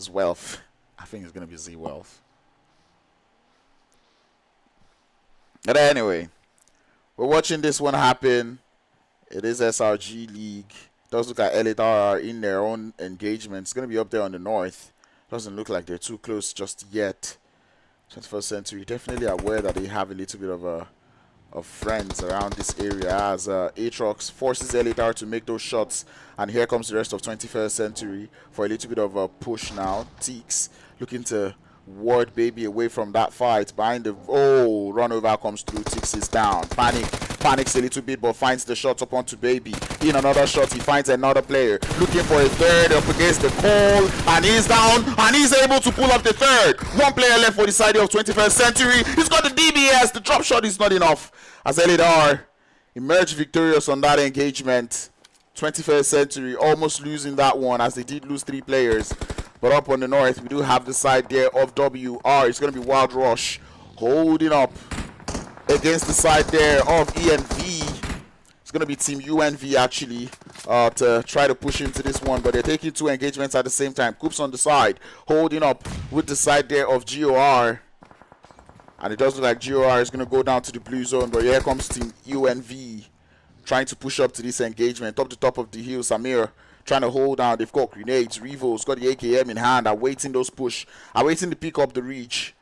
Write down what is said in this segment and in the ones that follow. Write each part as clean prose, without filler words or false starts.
Wealth. I think it's going to be Z Wealth. But anyway, we're watching this one happen. It is SRG League. Does look like L8R are in their own engagement. It's going to be up there on the north. Doesn't look like they're too close just yet. 21st Century definitely aware that they have a little bit of friends around this area as Atrox forces L8R to make those shots, and here comes the rest of 21st Century for a little bit of a push now. Teeks looking to ward Baby away from that fight. Behind the run over comes through. Teeks is down. Panics a little bit but finds the shot up onto Baby. In another shot he finds another player looking for a third up against the Cole, and he's down and he's able to pull up the third. One player left for the side of 21st Century. He's got the DBS. The drop shot is not enough as L8R emerged victorious on that engagement. 21st Century almost losing that one as they did lose 3 players. But up on the north, we do have the side there of WR. It's going to be Wild Rush holding up against the side there of uEnvy. It's going to be Team uEnvy actually to try to push into this one. But they're taking 2 engagements at the same time. Coops on the side holding up with the side there of GOR. And it does look like GOR is going to go down to the blue zone. But here comes Team uEnvy trying to push up to this engagement. Up the top of the hill, Samir trying to hold down. They've got grenades. Revo's got the AKM in hand, awaiting those push, awaiting to pick up the reach.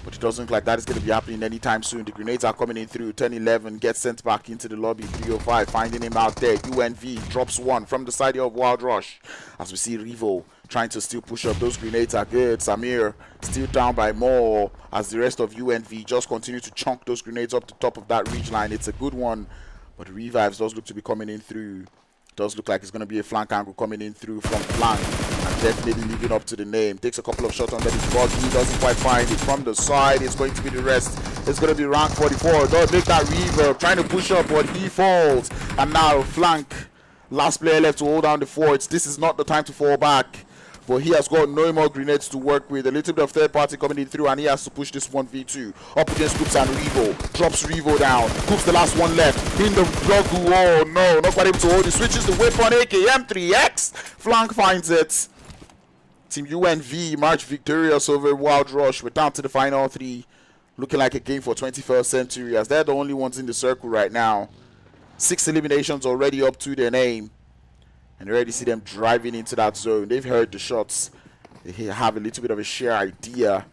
But it doesn't look like that is going to be happening anytime soon. The grenades are coming in through. 10-11 gets sent back into the lobby. 305 finding him out there. uEnvy drops one from the side of Wild Rush. As we see Revo trying to still push up. Those grenades are good. Samir still down by more as the rest of uEnvy just continue to chunk those grenades up the top of that ridge line. It's a good one. But the revives does look to be coming in through. Does look like it's going to be a flank angle coming in through from flank, and definitely living up to the name. Takes a couple of shots under his body. He doesn't quite find it from the side. It's going to be the rest. It's going to be rank 44. Does make that reverb, trying to push up, but he falls. And now flank. Last player left to hold down the forts. This is not the time to fall back. But he has got no more grenades to work with. A little bit of third party coming in through, and he has to push this 1v2 up against Coops and Revo. Drops Revo down. Coops the last one left. In the block. Oh no, not quite able to hold it. Switches the weapon. AKM 3X. Flank finds it. Team uEnvy march victorious over Wild Rush. We're down to the final 3. Looking like a game for 21st Century as they're the only ones in the circle right now. 6 eliminations already up to their name. And you already see them driving into that zone. They've heard the shots. They have a little bit of a sheer idea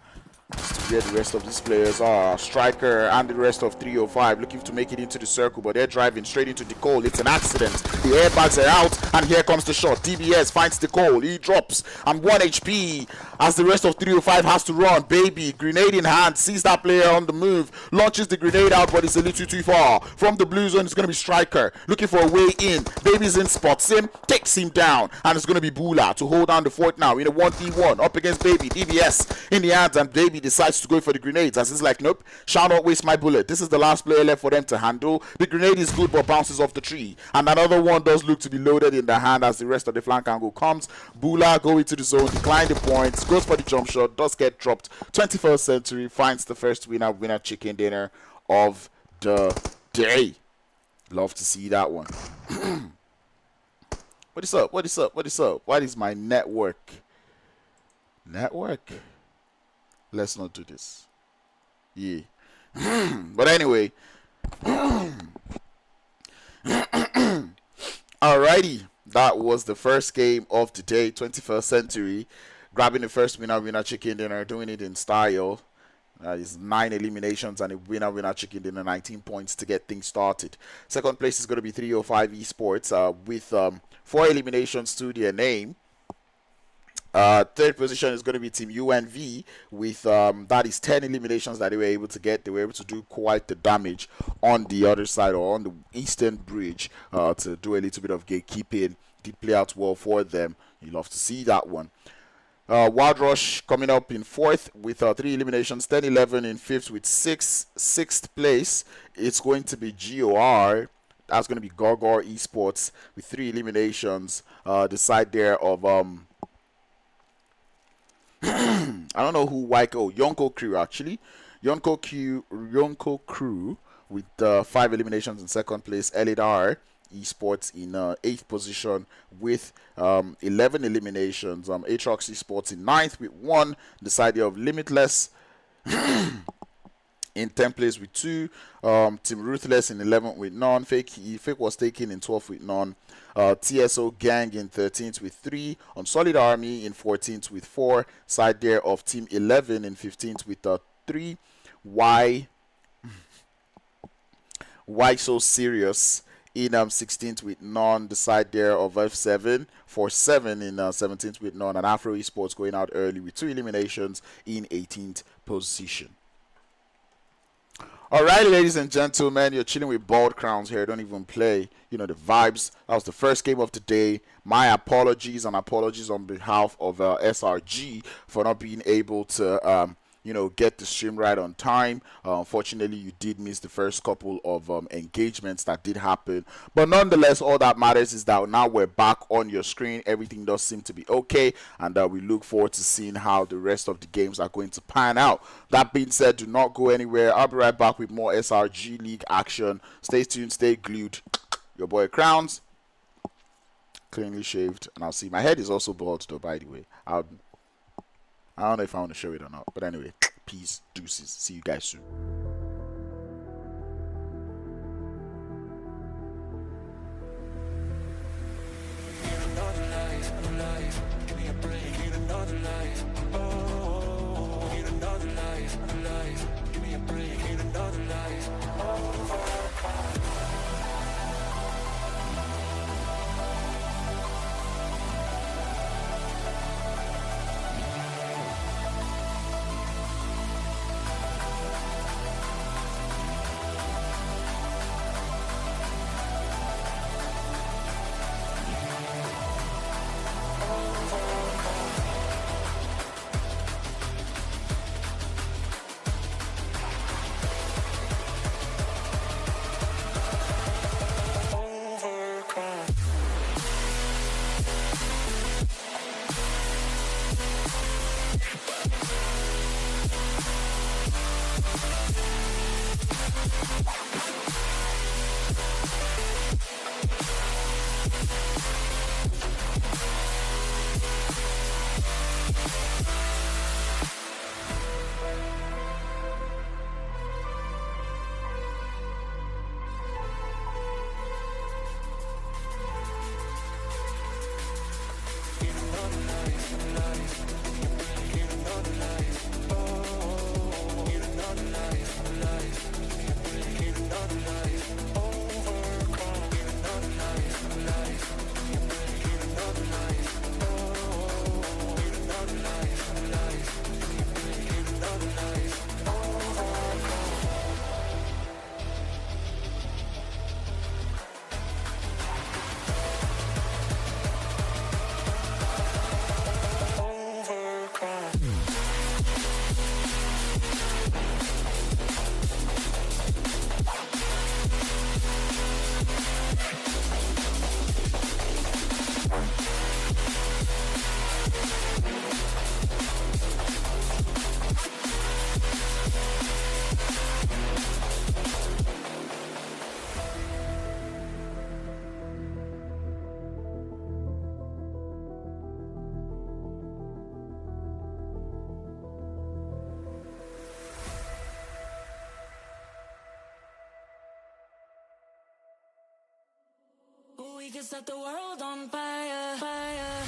as to where the rest of these players are. Striker and the rest of 305 looking to make it into the circle, but they're driving straight into the Cole. It's an accident. The airbags are out, and here comes the shot. DBS finds the Cole. He drops and 1 HP as the rest of 305 has to run. Baby, grenade in hand, sees that player on the move, launches the grenade out, but it's a little too far. From the blue zone, it's going to be Striker looking for a way in. Baby's in, spots him, takes him down, and it's going to be Bula to hold down the fort now in a 1v1 up against Baby. DBS in the hands, and Baby decides to go for the grenades as it's like, nope, shall not waste my bullet. This is the last player left for them to handle. The grenade is good but bounces off the tree, and another one does look to be loaded in the hand as the rest of the flank angle comes. Bula going to the zone, decline the points, goes for the jump shot, does get dropped. 21st Century finds the first winner chicken dinner of the day. Love to see that one. What is up? What is up? What is up? What is my network? Let's not do this. Yeah. But anyway. Alrighty. That was the first game of the day. 21st Century. Grabbing the first winner chicken dinner. Doing it in style. That is 9 eliminations and a winner chicken dinner. 19 points to get things started. Second place is going to be 305 Esports with 4 eliminations to their name. Third position is going to be Team uEnvy with that is 10 eliminations that they were able to get. They were able to do quite the damage on the other side or on the eastern bridge to do a little bit of gatekeeping. Did play out well for them. You love to see that one. Wild Rush coming up in 4th with 3 eliminations. 10-11 in 5th with 6th place. It's going to be GOR. That's going to be Gor Gor Esports with 3 eliminations. The side there of I don't know who Yonko crew actually. Yonko crew with 5 eliminations in 2nd place. L8R Esports in 8th position with 11 eliminations. Atrox Esports in 9th with 1. The side of Limitless in 10th place with 2. Team Ruthless in 11th with none. FakeWasTaken in 12th with none. TSO Gang in 13th with 3. Unsullied Army in 14th with 4. Side there of Team 11 in 15th with 3. Why so serious in 16th with none. The side there of F7 for 7 in 17th with none. And AFRO Esports going out early with 2 eliminations in 18th position. Alright, ladies and gentlemen, you're chilling with Bald Crowns here. Don't even play, you know, the vibes. That was the first game of the day. My apologies and apologies on behalf of SRG for not being able to you know, get the stream right on time. Unfortunately, you did miss the first couple of engagements that did happen. But nonetheless, all that matters is that now we're back on your screen. Everything does seem to be okay. And we look forward to seeing how the rest of the games are going to pan out. That being said, do not go anywhere. I'll be right back with more SRG League action. Stay tuned, stay glued. Your boy Crowns. Cleanly shaved. And I'll see. My head is also bald though, by the way. I don't know if I want to show it or not. But anyway, peace, deuces. See you guys soon. We can set the world on fire, fire.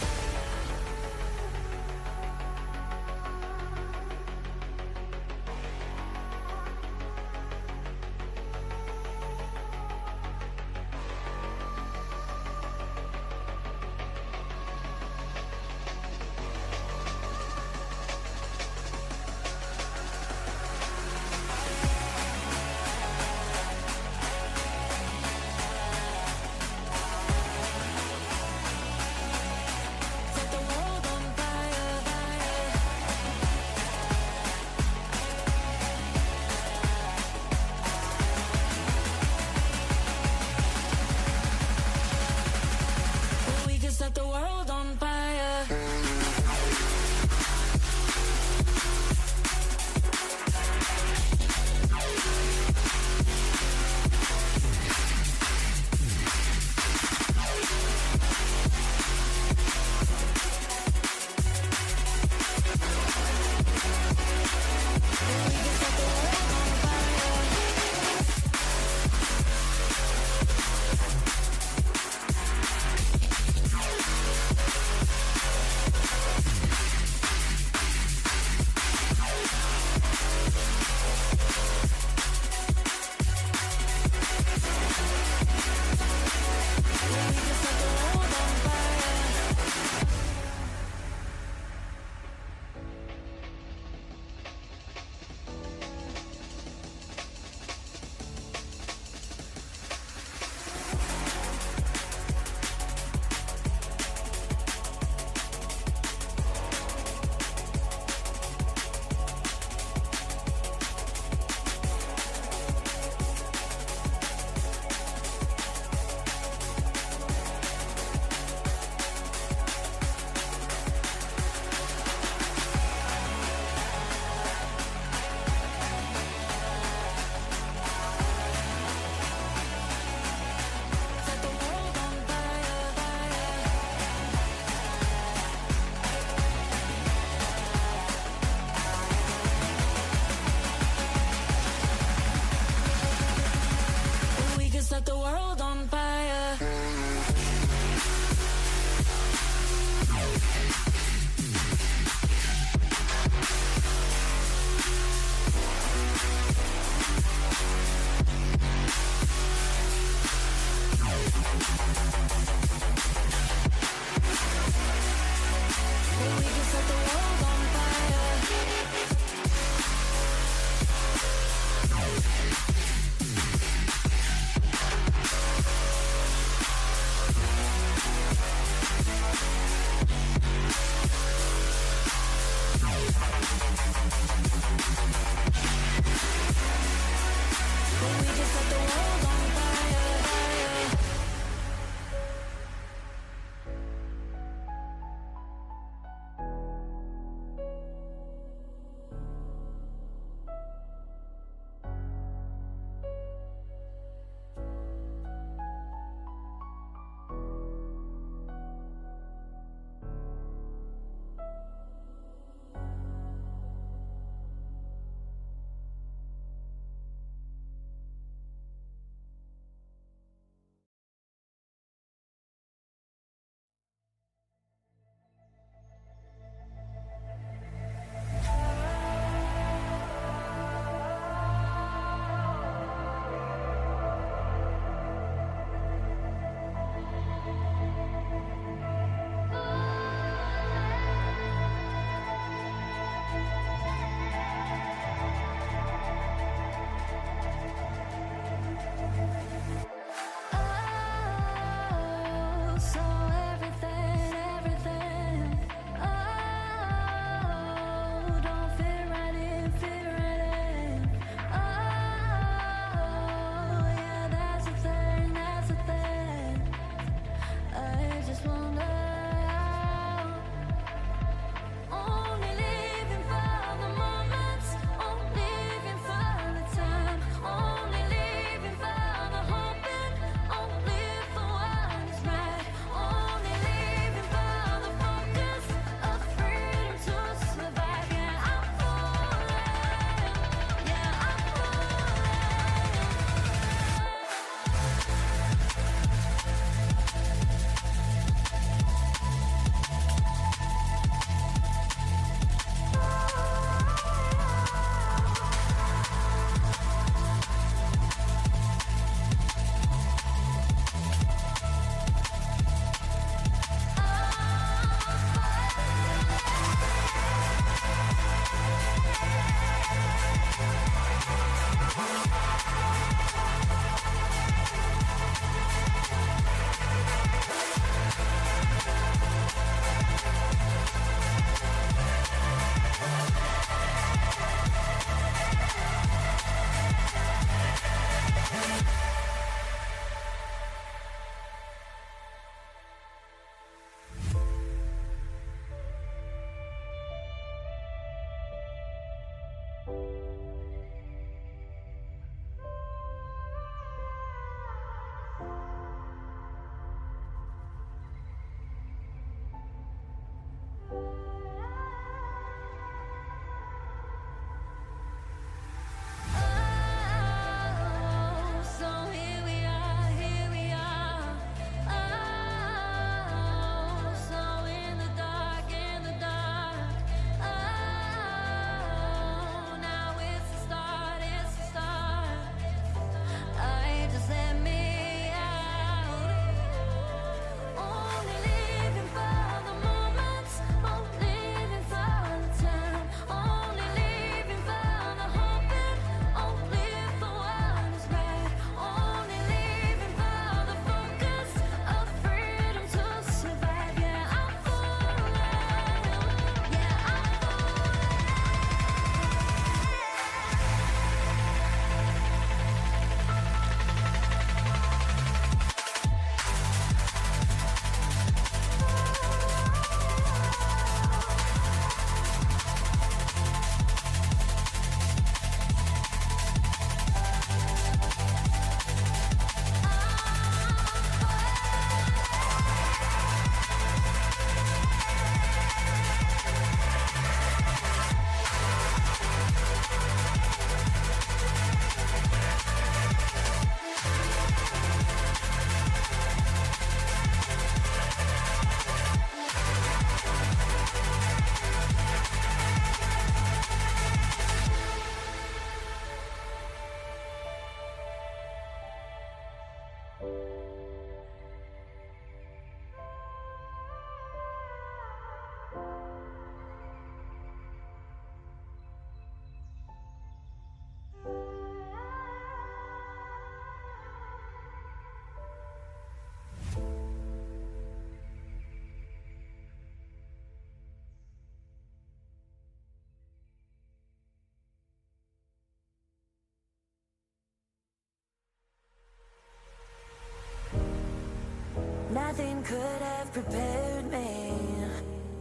could have prepared me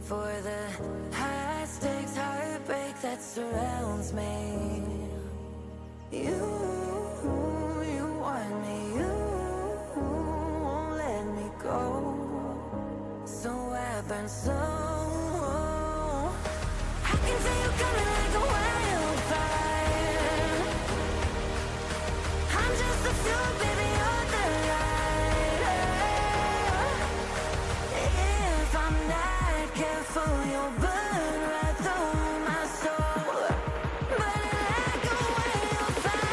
for the high stakes heartbreak that surrounds me. You want me, you won't let me go. So I burn so. I can feel you coming like a wildfire. I'm just a fuel, baby, you're the light. If I'm not careful, you'll burn right through my soul. But like a wildfire,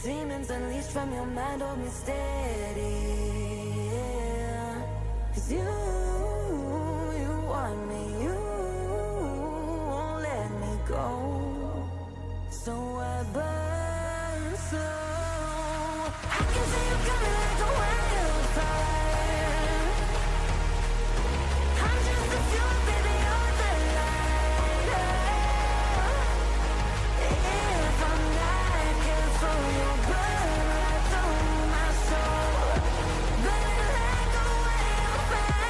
demons unleashed from your mind hold me steady. Yeah. 'Cause you want me, you won't let me go. So I burn slow. I can see you coming like a wildfire. I'm just a fuel, baby, you're the light. If I'm not careful, you'll burn right through my soul. Burning like a wildfire.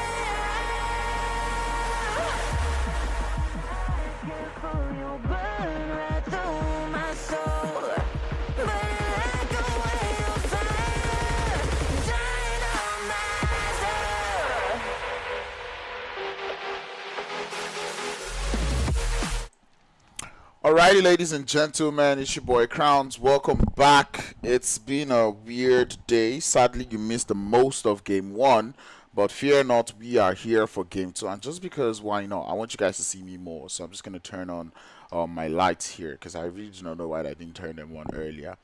Careful, you'll burn right through my soul. Burning like a wildfire. Dynamizer. Alrighty, ladies and gentlemen, it's your boy Crowns. Welcome back. It's been a weird day. Sadly, you missed the most of game 1, but fear not, we are here for game 2. And just because, why not? I want you guys to see me more, so I'm just gonna turn on my lights here because I really do not know why I didn't turn them on earlier.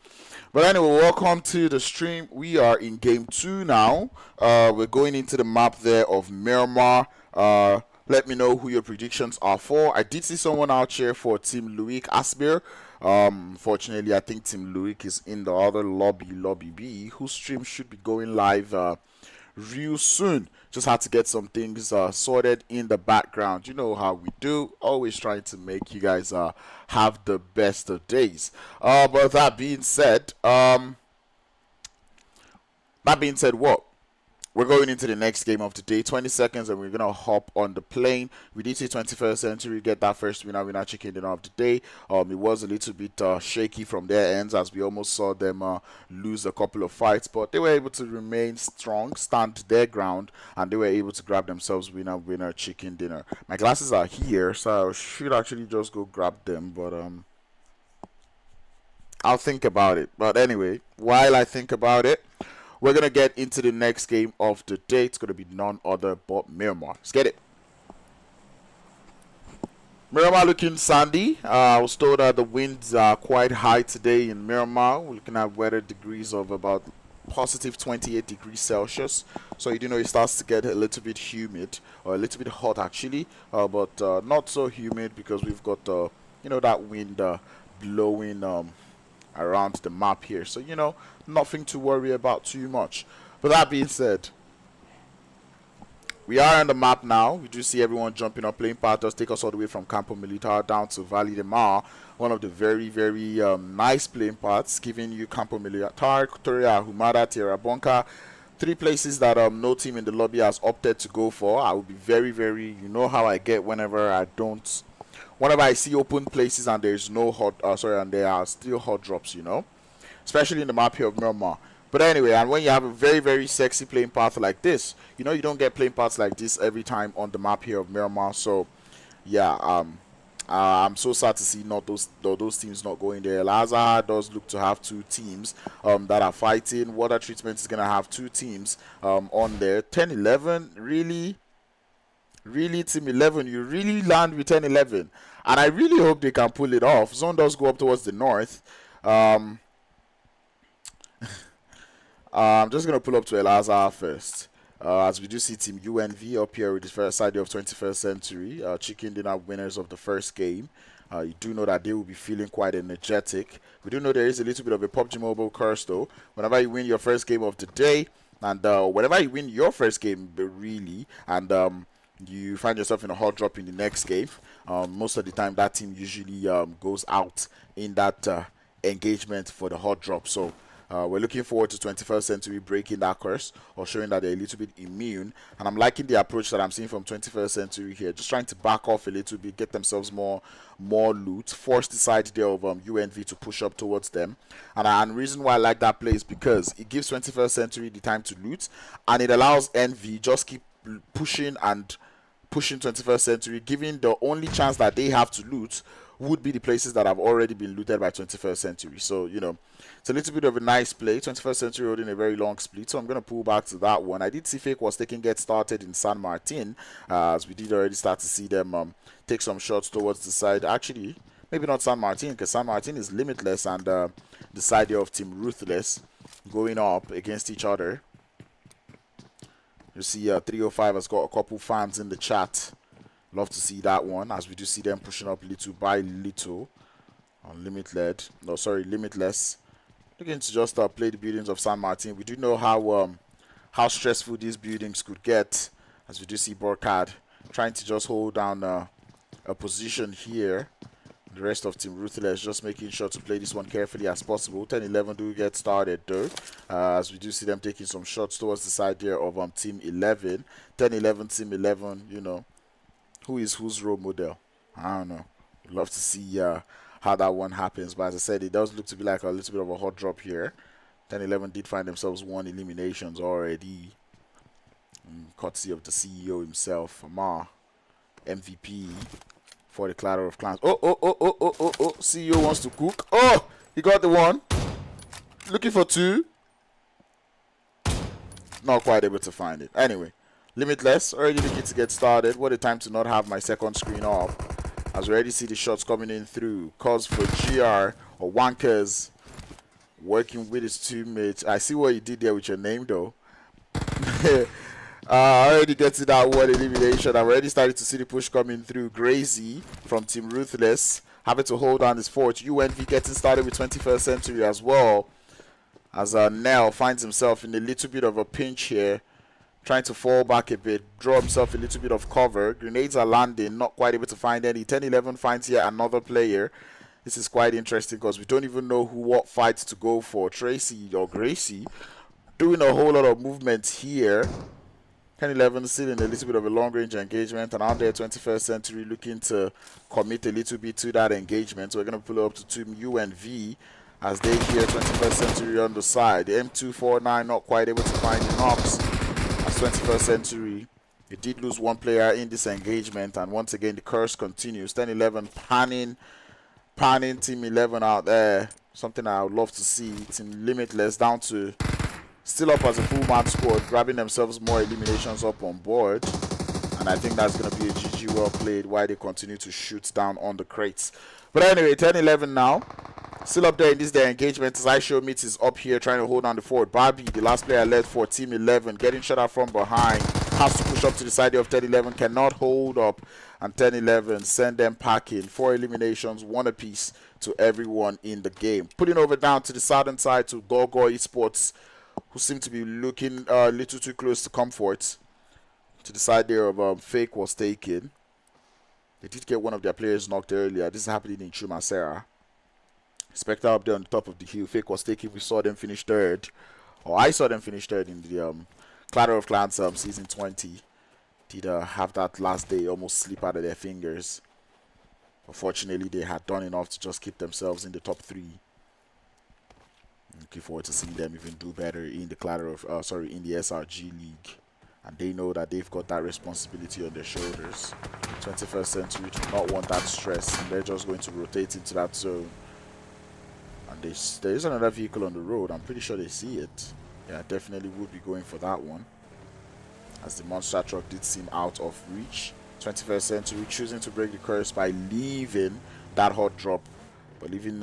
But anyway, welcome to the stream. We are in game 2 now. We're going into the map there of Miramar. Let me know who your predictions are for. I did see someone out here for Team Luik Asbir. Fortunately, I think Team Luik is in the other lobby B, whose stream should be going live real soon. Just had to get some things sorted in the background. You know how we do. Always trying to make you guys have the best of days. But that being said, what? We're going into the next game of the day, 20 seconds, and we're going to hop on the plane. We did see 21st Century get that first winner chicken dinner of the day. It was a little bit shaky from their ends as we almost saw them lose a couple of fights, but they were able to remain strong, stand their ground, and they were able to grab themselves winner chicken dinner. My glasses are here, so I should actually just go grab them, but I'll think about it. But anyway, while I think about it, we're going to get into the next game of the day. It's going to be none other but Miramar. Let's get it. Miramar looking sandy. I was told that the winds are quite high today in Miramar. We're looking at weather degrees of about positive 28 degrees Celsius. So you do know it starts to get a little bit humid, or a little bit hot actually, but not so humid because we've got that wind blowing around the map here. So nothing to worry about too much. But that being said, We are on the map now. We do see everyone jumping up, playing part. Does take us all the way from Campo Militar down to Valley de Mar. One of the very, very nice playing parts, giving you Campo Militar, Toria, Humada, Tierra Bonca. 3 places that no team in the lobby has opted to go for. I will be very, very, you know how I get whenever I see open places and there's no and there are still hot drops, you know, especially in the map here of Myanmar. But anyway, and when you have a very, very sexy playing path like this, you know, you don't get playing paths like this every time on the map here of Myanmar. So yeah, I'm so sad to see not those teams not going there. Lazar does look to have 2 teams that are fighting. Water Treatment is gonna have 2 teams on there. 10-11, really, Team 11, you really land with 10-11, and I really hope they can pull it off. Zone does go up towards the north. I'm just gonna pull up to Elazar first. As we do see Team uEnvy up here with the first side of 21st Century. Chicken Dinner winners of the first game. You do know that they will be feeling quite energetic. We do know there is a little bit of a PUBG Mobile curse though. Whenever you win your first game of the day, and whenever you win your first game, really, and you find yourself in a hot drop in the next game, most of the time that team usually goes out in that engagement for the hot drop. So we're looking forward to 21st Century breaking that curse or showing that they're a little bit immune. And I'm liking the approach that I'm seeing from 21st Century here. Just trying to back off a little bit, get themselves more loot, force the side there of uEnvy to push up towards them. And the reason why I like that play is because it gives 21st Century the time to loot, and it allows Envy just keep pushing 21st Century, giving the only chance that they have to loot would be the places that have already been looted by 21st Century. So, you know, it's a little bit of a nice play. 21st Century holding a very long split, so I'm going to pull back to that one. I did see FakeWasTaken get started in San Martin, as we did already start to see them take some shots towards the side. Actually, maybe not San Martin, because San Martin is Limitless and the side of Team Ruthless going up against each other. You see 305 has got a couple fans in the chat. Love to see that one, as we do see them pushing up little by little on Limitless. Looking to just play the buildings of San Martin. We do know how stressful these buildings could get, as we do see Borkad trying to just hold down a position here. The rest of Team Ruthless just making sure to play this one carefully as possible. 10-11 do get started though, as we do see them taking some shots towards the side there of Team 11. 10-11, Team 11, you know, who is whose role model? I don't know. Love to see how that one happens, but as I said, it does look to be like a little bit of a hot drop here. 10-11 did find themselves 1 eliminations already, courtesy of the CEO himself, Amar, MVP for the Clatter of Clans. Oh, CEO wants to cook. Oh, he got the 1. Looking for 2. Not quite able to find it. Anyway, Limitless already looking to get started. What a time to not have my second screen off, as we already see the shots coming in through. Cause for GR or Wankers working with his teammates. I see what you did there with your name though. Already getting that 1 elimination. I'm already starting to see the push coming through. Grazy from Team Ruthless having to hold down his fort. uEnvy getting started with 21st Century as well, as Nell finds himself in a little bit of a pinch here, trying to fall back a bit, draw himself a little bit of cover. Grenades are landing, not quite able to find any. 10-11 finds here another player. This is quite interesting because we don't even know what fights to go for. Tracy or Gracie doing a whole lot of movement here. 10-11 still in a little bit of a long range engagement, and out there 21st Century looking to commit a little bit to that engagement. So we're going to pull up to Team uEnvy as they hear 21st Century on the side. The M249 not quite able to find the knocks, as 21st Century, they did lose 1 player in this engagement, and once again the curse continues. 10-11 panning Team 11 out there. Something I would love to see. Team Limitless down to still up as a full match squad, grabbing themselves more eliminations up on board. And I think that's going to be a GG well played while they continue to shoot down on the crates. But anyway, 10-11 now. Still up there in this their engagement, as iShowMeet is up here trying to hold on the forward. Barbie, the last player led for Team 11, getting shut out from behind. Has to push up to the side of 10-11, cannot hold up. And 10-11 send them packing. 4 eliminations, 1 apiece to everyone in the game. Putting over down to the southern side to Gor Gor Esports, who seem to be looking a little too close to comfort. to the side there of FakeWasTaken. They did get one of their players knocked earlier. This is happening in Chumasera. Spectre up there on the top of the hill. FakeWasTaken, we saw them finish third. Or I saw them finish third in the Clash of Clans Season 20. Did have that last day almost slip out of their fingers. Unfortunately, they had done enough to just keep themselves in the top 3. Looking forward to seeing them even do better in the in the SRG League. And they know that they've got that responsibility on their shoulders. 21st Century do not want that stress, and they're just going to rotate into that zone. And there is another vehicle on the road. I'm pretty sure they see it. Yeah, definitely would be going for that one, as the monster truck did seem out of reach. 21st Century choosing to break the curse by leaving that hot drop, but leaving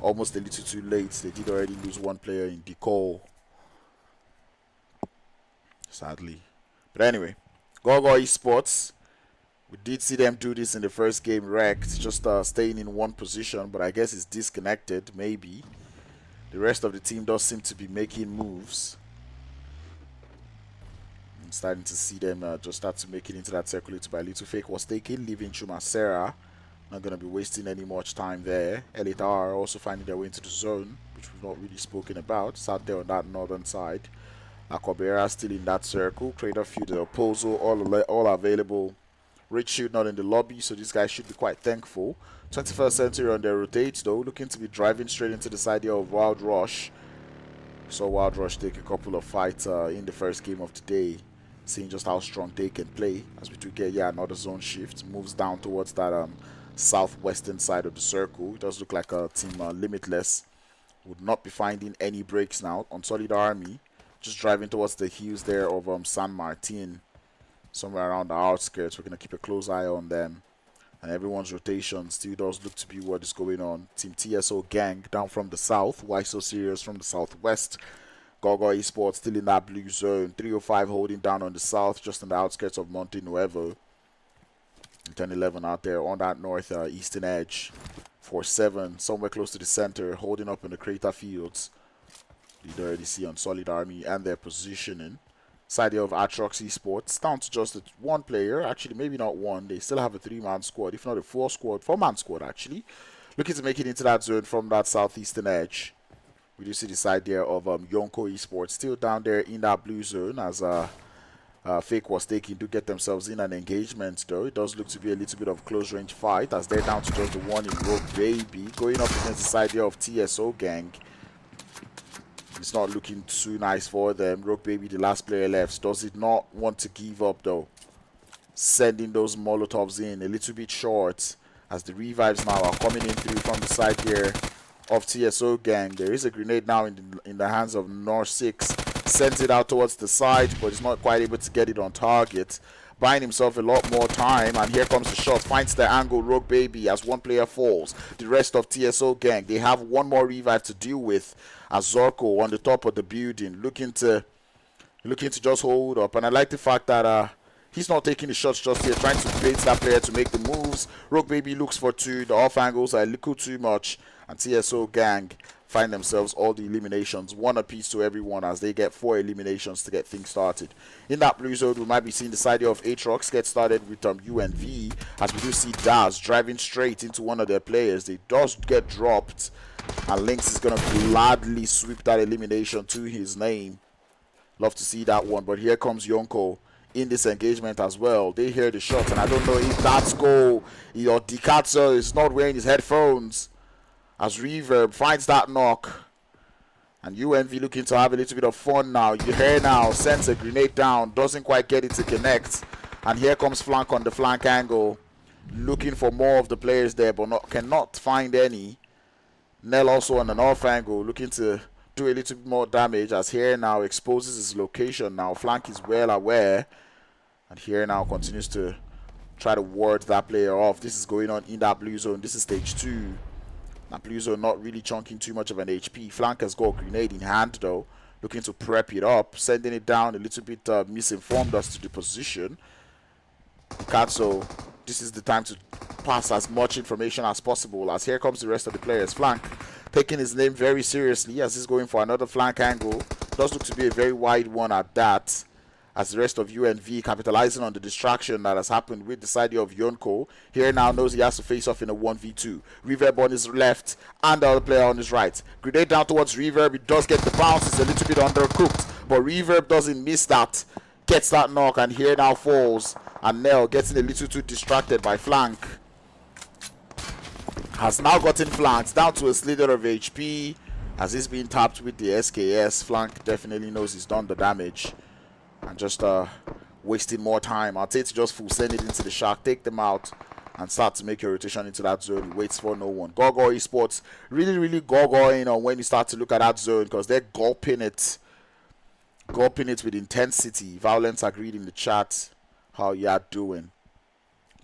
almost a little too late. They did already lose one player in Decol, sadly. But anyway, Gor Gor Esports, we did see them do this in the first game, wrecked, just staying in one position, but I guess it's disconnected, maybe. The rest of the team does seem to be making moves. I'm starting to see them just start to make it into that circulator by little. FakeWasTaken, leaving Chumasera. Not going to be wasting any much time there. L8R also finding their way into the zone, which we've not really spoken about. It's out there on that northern side. Aquabera still in that circle. Crater Field, the Opozo, all available. Rich Shield not in the lobby, so these guys should be quite thankful. 21st Century on their rotates though, looking to be driving straight into the side here of Wild Rush. Saw Wild Rush take a couple of fights in the first game of the day. Seeing just how strong they can play, as we do get another zone shift. Moves down towards that southwestern side of the circle. It does look like a team Limitless would not be finding any breaks now. Unsullied Army just driving towards the hills there of San Martin, somewhere around the outskirts. We're going to keep a close eye on them, and everyone's rotation still does look to be what is going on. Team TSO Gang down from the south. Why So Serious from the southwest. Gor Gor Esports still in that blue zone. 305 holding down on the south, just on the outskirts of Monte Nuevo. 10-11 out there on that north eastern edge. 4-7 somewhere close to the center, holding up in the crater fields. You already see Unsullied Army and their positioning. Side here of Atrox Esports, down to just one player. Actually, maybe not one. They still have a 3-man squad, if not a 4-man squad actually. Looking to make it into that zone from that southeastern edge. We do see the side there of Yonko Esports still down there in that blue zone, as FakeWasTaken do get themselves in an engagement though. It does look to be a little bit of close range fight, as they're down to just the one in Rogue Baby. Going up against the side there of TSO Gang. It's not looking too nice for them. Rogue Baby, the last player left, does it not want to give up though. Sending those Molotovs in a little bit short, as the revives now are coming in through from the side here of TSO Gang. There is a grenade now in the hands of Nor 6. Sends it out towards the side, but he's not quite able to get it on target. Buying himself a lot more time, and here comes the shot. Finds the angle. Rogue Baby as one player falls. The rest of TSO Gang, they have one more revive to deal with, as Zorko on the top of the building, looking to just hold up. And I like the fact that he's not taking the shots just here, trying to bait that player to make the moves. Rogue Baby looks for 2. The off angles are a little too much, and TSO Gang find themselves all the eliminations, 1 apiece to everyone, as they get 4 eliminations to get things started. In that blue zone, we might be seeing the side of Atrox get started with uEnvy, as we do see Daz driving straight into one of their players. They does get dropped, and Lynx is going to gladly sweep that elimination to his name. Love to see that one, but here comes Yonko in this engagement as well. They hear the shots, and I don't know if that's goal or Dikatsu is not wearing his headphones, as Reverb finds that knock, and uEnvy looking to have a little bit of fun now. You hear now, sends a grenade down, doesn't quite get it to connect, and here comes Flank on the flank angle, looking for more of the players there, but cannot find any. Nell also on an off angle, looking to do a little bit more damage, as here now exposes his location now. Flank is well aware, and here now continues to try to ward that player off. This is going on in that blue zone. This is stage 2. That blue zone not really chunking too much of an HP. Flank has got a grenade in hand though, looking to prep it up, sending it down a little bit misinformed us to the position. Katso, this is the time to pass as much information as possible, as here comes the rest of the players. Flank taking his name very seriously, as he's going for another flank angle. Does look to be a very wide one at that, as the rest of uEnvy, capitalizing on the distraction that has happened with the side of Yonko. Here now knows he has to face off in a 1v2. Reverb on his left and the other player on his right. Grenade down towards Reverb. He does get the bounce. It's a little bit undercooked, but Reverb doesn't miss that. Gets that knock, and here now falls. And Nell getting a little too distracted by flank. Has now gotten flanked down to a slither of HP. As he's being tapped with the SKS, flank definitely knows he's done the damage. And just wasting more time. I'll take to just full send it into the shark, take them out, and start to make your rotation into that zone. He waits for no one. Gor Gor Esports really gorgoring on when you start to look at that zone, because they're gulping it with intensity. Violence agreed in the chat. How you are doing?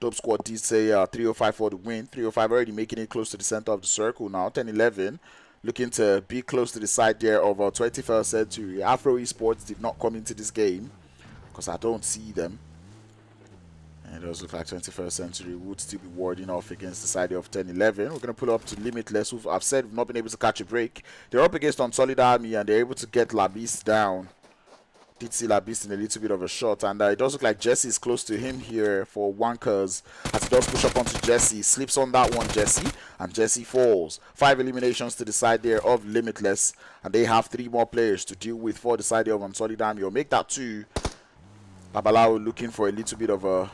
Dope Squad did say 305 for the win. 305 already making it close to the center of the circle now. 10-11. Looking to be close to the side there of 21st century. AFRO Esports did not come into this game because I don't see them. And it does look like 21st century would still be warding off against the side of 10-11. We're going to pull up to Limitless, who I've said have not been able to catch a break. They're up against Unsullied Army and they're able to get Labis down. Did see Labis in a little bit of a shot, and it does look like Jesse is close to him here for Wankers as he does push up onto Jesse. Slips on that one, Jesse, and Jesse falls. 5 eliminations to the side there of Limitless, and they have 3 more players to deal with for the side of Unsullied Army. Or make that 2. Babalao looking for a little bit of a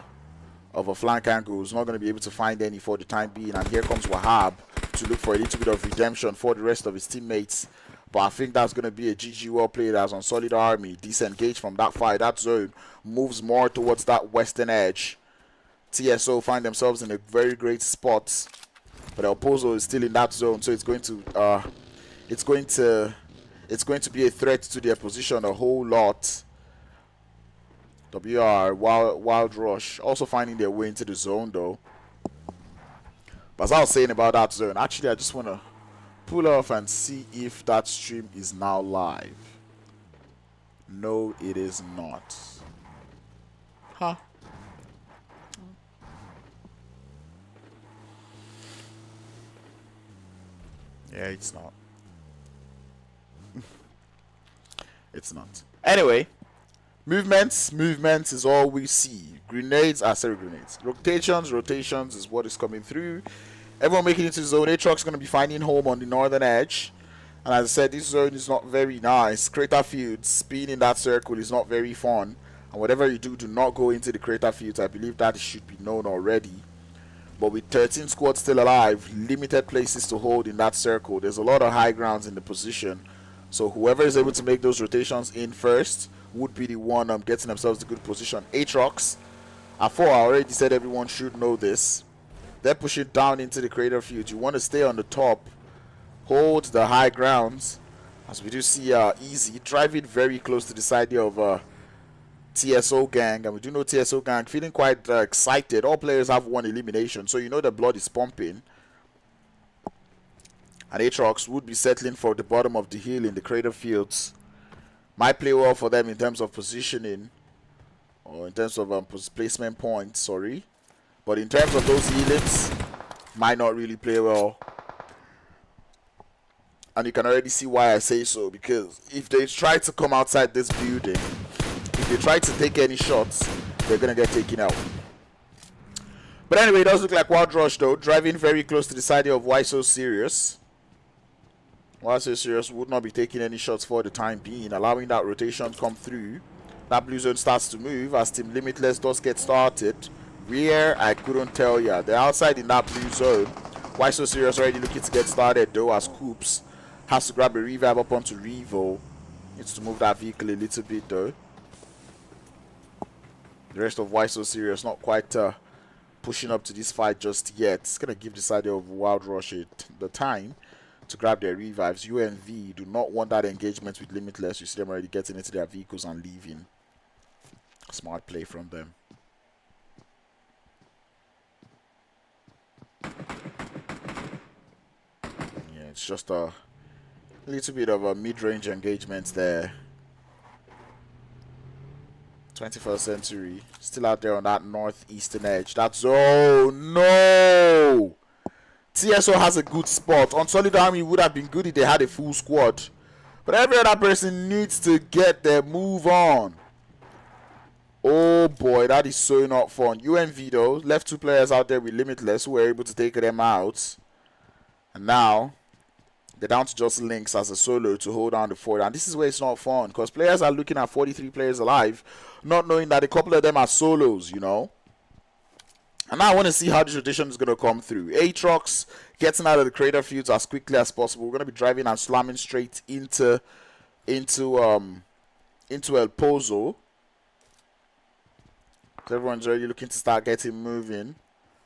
flank angle. He's not going to be able to find any for the time being, and here comes Wahab to look for a little bit of redemption for the rest of his teammates. But I think that's going to be a GG well played as Unsullied Army disengage from that fight. That zone moves more towards that western edge. TSO find themselves in a very great spot, but El Pozo is still in that zone, so it's going to be a threat to their position a whole lot. WR Wild Rush also finding their way into the zone though. But as I was saying about that zone, actually I just want to pull off and see if that stream is now live. No, it is not. Huh? Yeah, it's not. It's not. Anyway, movements is all we see. Grenades, grenades. Rotations is what is coming through. Everyone making it to zone. Atrox is going to be finding home on the northern edge. And as I said, this zone is not very nice. Crater fields, being in that circle is not very fun. And whatever you do, do not go into the crater fields. I believe that should be known already. But with 13 squads still alive, limited places to hold in that circle. There's a lot of high grounds in the position. So whoever is able to make those rotations in first would be the one getting themselves a good position. Atrox, AFRO, I already said everyone should know this. They're pushing down into the crater field. You want to stay on the top, hold the high grounds, as we do see Easy driving very close to the side here of TSO gang, and we do know TSO gang feeling quite excited. All players have 1 elimination, so you know the blood is pumping. And Atrox would be settling for the bottom of the hill in the crater fields. Might play well for them in terms of positioning, or in terms of placement points, sorry. But in terms of those healings, might not really play well. And you can already see why I say so, because if they try to come outside this building, if they try to take any shots, they're going to get taken out. But anyway, it does look like Wild Rush though, driving very close to the side of Why So Serious. Why So Serious would not be taking any shots for the time being, allowing that rotation to come through. That blue zone starts to move as Team Limitless does get started. Where, I couldn't tell ya. They're outside in that blue zone. Why So Serious already looking to get started though, as Coops has to grab a revive up onto Revo. Needs to move that vehicle a little bit though. The rest of Why So Serious not quite pushing up to this fight just yet. It's going to give the side of Wild Rush the time to grab their revives. uEnvy do not want that engagement with Limitless. You see them already getting into their vehicles and leaving. Smart play from them. Yeah, it's just a little bit of a mid-range engagement there. 21st century still out there on that northeastern edge. That's no. TSO has a good spot. Unsullied Army would have been good if they had a full squad, but every other person needs to get their move on. Oh boy, that is so not fun. uEnvy though left 2 players out there with Limitless who were able to take them out. And now they're down to just Lynx as a solo to hold down the fort. And this is where it's not fun, because players are looking at 43 players alive, not knowing that a couple of them are solos, you know. And now I want to see how this rotation is going to come through. Atrox getting out of the crater fields as quickly as possible. We're going to be driving and slamming straight into El Pozo. So everyone's already looking to start getting moving.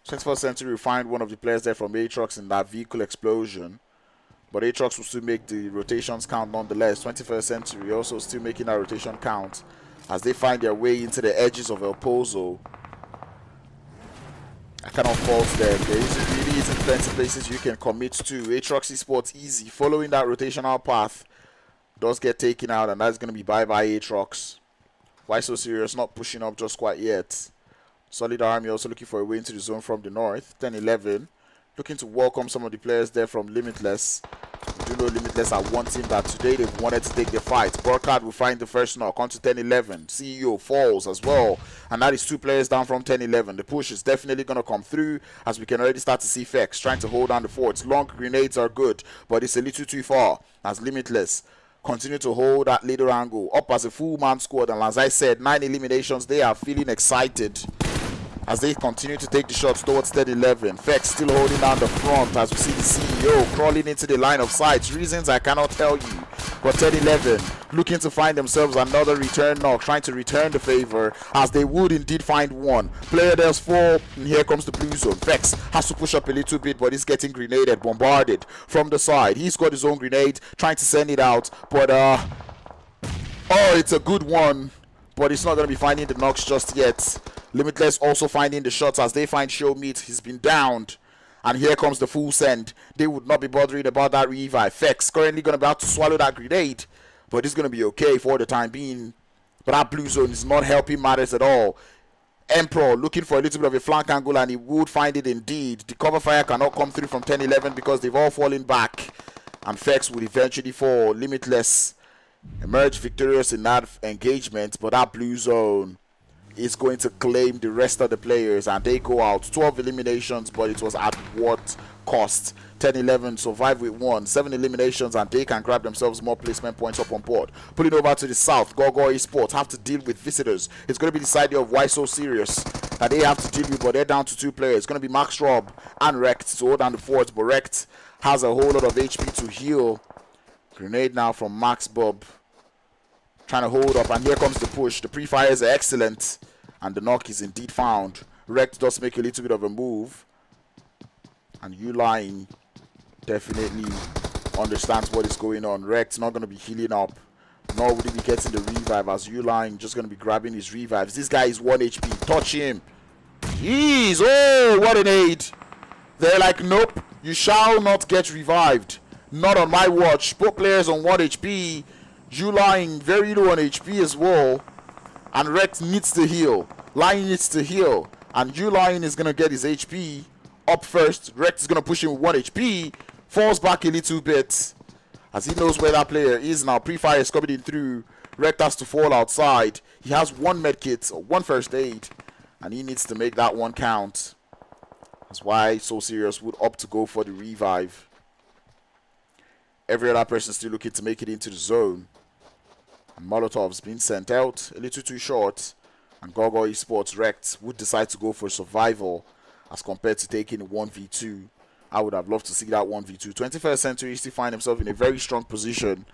21st Century will find one of the players there from Atrox in that vehicle explosion. But Atrox will still make the rotations count nonetheless. 21st Century also still making that rotation count as they find their way into the edges of El Pozo. I cannot fault them. There really isn't plenty places you can commit to. Atrox Esports easy. Following that rotational path does get taken out, and that's going to be bye-bye Atrox. Why so serious? Not pushing up just quite yet. Unsullied Army also looking for a way into the zone from the north. 10-11. Looking to welcome some of the players there from Limitless. We do know Limitless are one team that today they've wanted to take the fight. Burkhardt will find the first knock onto 10-11. CEO falls as well. And that is 2 players down from 10-11. The push is definitely going to come through, as we can already start to see Fex trying to hold down the forts. Long grenades are good, but it's a little too far as Limitless continue to hold that little angle. Up as a full man squad, and as I said, 9 eliminations. They are feeling excited as they continue to take the shots towards 10-11. Fex still holding down the front as we see the CEO crawling into the line of sight. Reasons I cannot tell you. But 10-11 looking to find themselves another return knock, trying to return the favor, as they would indeed find one. Player does fall, and here comes the blue zone. Fex has to push up a little bit, but he's getting grenaded, bombarded from the side. He's got his own grenade, trying to send it out, but oh, it's a good one, but it's not going to be finding the knocks just yet. Limitless also finding the shots as they find Show Meat. He's been downed. And here comes the full send. They would not be bothering about that revive. Fex currently going to be able to swallow that grenade, but it's going to be okay for the time being. But that blue zone is not helping matters at all. Emperor looking for a little bit of a flank angle, and he would find it indeed. The cover fire cannot come through from 10-11 because they've all fallen back. And Fex would eventually fall. Limitless emerge victorious in that engagement, but that blue zone is going to claim the rest of the players, and they go out. 12 eliminations, but it was at what cost? 10-11 survive with 1. 7 eliminations, and they can grab themselves more placement points up on board. Pulling over to the south, Gor Gor Esports have to deal with visitors. It's going to be the side of Why So Serious that they have to deal with, but they're down to 2 players. It's going to be Max Rob and Rect to hold down the fort, but Rect has a whole lot of HP to heal. Grenade now from Max Bob, trying to hold up, and here comes the push. The pre-fires are excellent, and the knock is indeed found. Rect does make a little bit of a move, and uLine definitely understands what is going on. Rect's not going to be healing up, nor would he be getting the revive, as uLine just going to be grabbing his revives. This guy is 1 HP. Touch him. Jeez, oh, what an aid. They're like, nope, you shall not get revived. Not on my watch. Both players on 1 HP. uLine very low on HP as well, and Rect needs to heal. Line needs to heal, and uLine is gonna get his HP up first. Rect is gonna push him with 1 HP, falls back a little bit as he knows where that player is now. Pre-fire is coming in through. Rect has to fall outside. He has 1 medkit or 1 first aid, and he needs to make that one count. That's why So Serious would opt to go for the revive. Every other person still looking to make it into the zone. And Molotov's been sent out a little too short. And Gor Gor Esports Rect would decide to go for survival as compared to taking 1v2. I would have loved to see that 1v2. 21st Century still find themselves in a very strong position.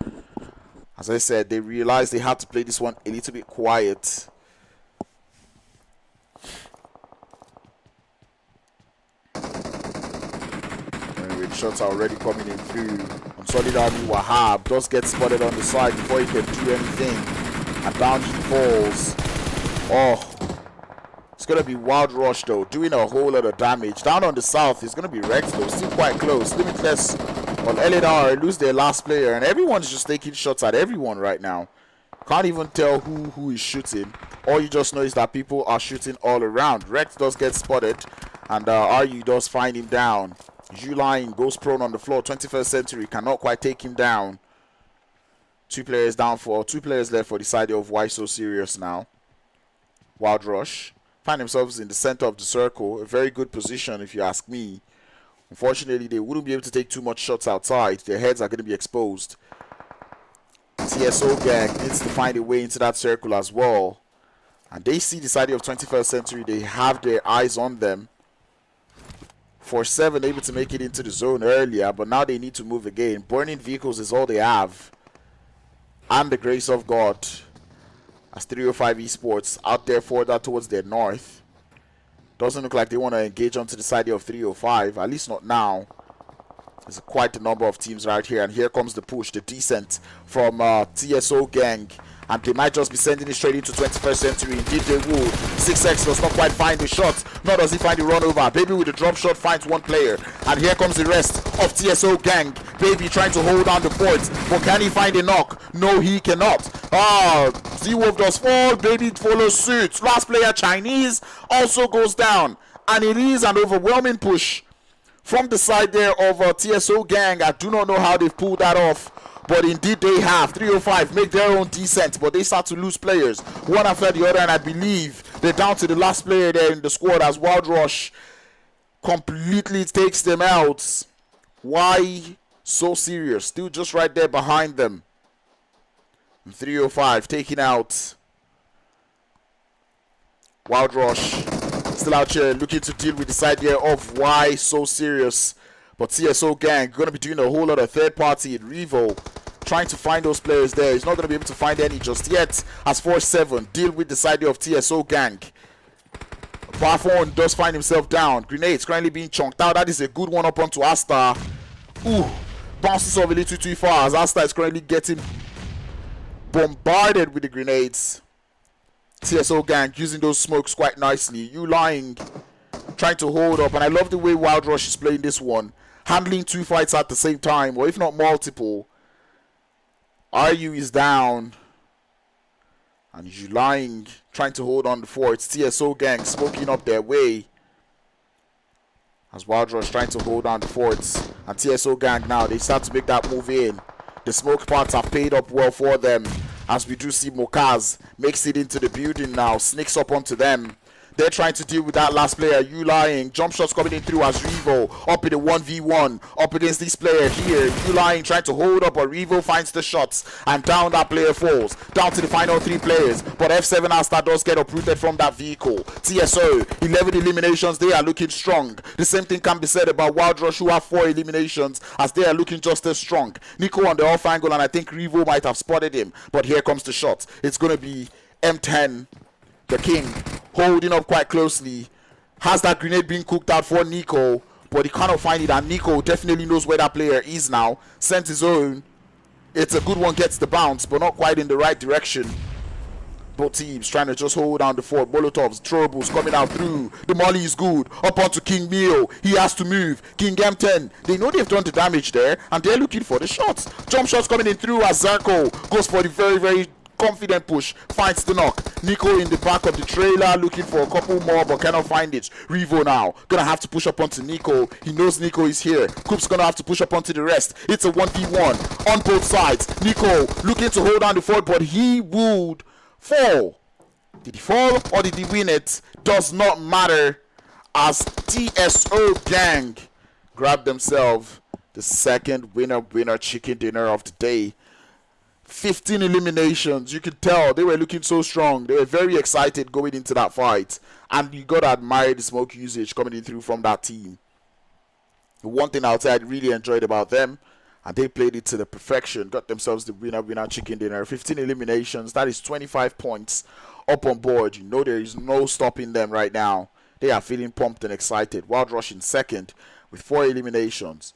As I said, they realized they had to play this one a little bit quiet. Anyway, the shots are already coming in through. Unsullied Army Wahab does get spotted on the side before he can do anything. And down he falls. Oh, it's going to be Wild Rush though, doing a whole lot of damage. Down on the south, it's going to be Rex though, still quite close. Limitless on L8R lose their last player, and everyone's just taking shots at everyone right now. Can't even tell who is shooting. All you just know is that people are shooting all around. Rex does get spotted, and RU does find him down. uLine goes prone on the floor. 21st Century cannot quite take him down. 2 players down for 2 players left for the side of Why So Serious now. Wild Rush. Find themselves in the center of the circle. A very good position if you ask me. Unfortunately, they wouldn't be able to take too much shots outside. Their heads are going to be exposed. TSO gang needs to find a way into that circle as well. And they see the side of 21st Century. They have their eyes on them. 4-7 able to make it into the zone earlier, but now they need to move again. Burning vehicles is all they have. And the grace of God. As 305 Esports out there further towards their north. Doesn't look like they want to engage onto the side of 305. At least not now. There's quite a number of teams right here. And here comes the push, the descent from TSO gang. And they might just be sending it straight into 21st Century. Indeed they would. 6X does not quite find the shot. Nor does he find the run over. Baby with the drop shot finds one player. And here comes the rest of TSO gang. Baby trying to hold down the fort. But can he find a knock? No, he cannot. Z-Wolf does fall. Baby follows suit. Last player, Chinese, also goes down. And it is an overwhelming push from the side there of TSO gang. I do not know how they've pulled that off. But indeed they have. 305 make their own descent, but they start to lose players one after the other, and I believe they're down to the last player there in the squad as Wild Rush completely takes them out. Why so serious? Still just right there behind them. 305 taking out Wild Rush. Still out here looking to deal with this idea of why so serious. But TSO gang going to be doing a whole lot of third party in Revo, trying to find those players there. He's not going to be able to find any just yet. As 4-7 deal with this idea of TSO gang. Barphone does find himself down. Grenades currently being chunked out. That is a good one up onto Asta. Ooh, bounces off a little too far as Asta is currently getting bombarded with the grenades. TSO gang using those smokes quite nicely. You lying, trying to hold up, and I love the way Wild Rush is playing this one. Handling two fights at the same time, or if not multiple. RU is down. And you lying, trying to hold on the forts. TSO gang smoking up their way. As Wild Rush trying to hold on the forts. And TSO gang now, they start to make that move in. The smoke parts have paid up well for them. As we do see Mokaz makes it into the building now. Sneaks up onto them. They're trying to deal with that last player. You lying. Jump shots coming in through as Revo up in the 1v1 up against this player here. You lying trying to hold up, but Revo finds the shots and down that player falls. Down to the final three players. But F7 Asta does get uprooted from that vehicle. TSO 11 eliminations. They are looking strong. The same thing can be said about Wild Rush, who have 4 eliminations, as they are looking just as strong. Nico on the off angle, and I think Revo might have spotted him. But here comes the shot. It's going to be M10, the king, holding up quite closely. Has that grenade being cooked out for Nico, but he cannot find it, and Nico definitely knows where that player is now. Sent his own. It's a good one, gets the bounce, but not quite in the right direction. Both teams trying to just hold down the fort. Molotovs, Troubles coming out through. The molly is good. Up onto King Mio. He has to move. King M10. They know they've done the damage there, and they're looking for the shots. Jump shots coming in through as Zarko goes for the very, very confident push, finds the knock. Nico in the back of the trailer looking for a couple more, but cannot find it. Revo now gonna have to push up onto Nico. He knows Nico is here. Coop's gonna have to push up onto the rest. It's a 1v1 on both sides. Nico looking to hold down the fort, but he would fall. Did he fall or did he win it? Does not matter, as TSO gang grab themselves the second winner chicken dinner of the day. 15 eliminations. You could tell they were looking so strong. They were very excited going into that fight, and you gotta admire the smoke usage coming in through from that team. The one thing I'll say I really enjoyed about them, and they played it to the perfection, got themselves the winner chicken dinner. 15 eliminations, that is 25 points up on board. You know there is no stopping them right now. They are feeling pumped and excited. Wild Rush in second with 4 eliminations.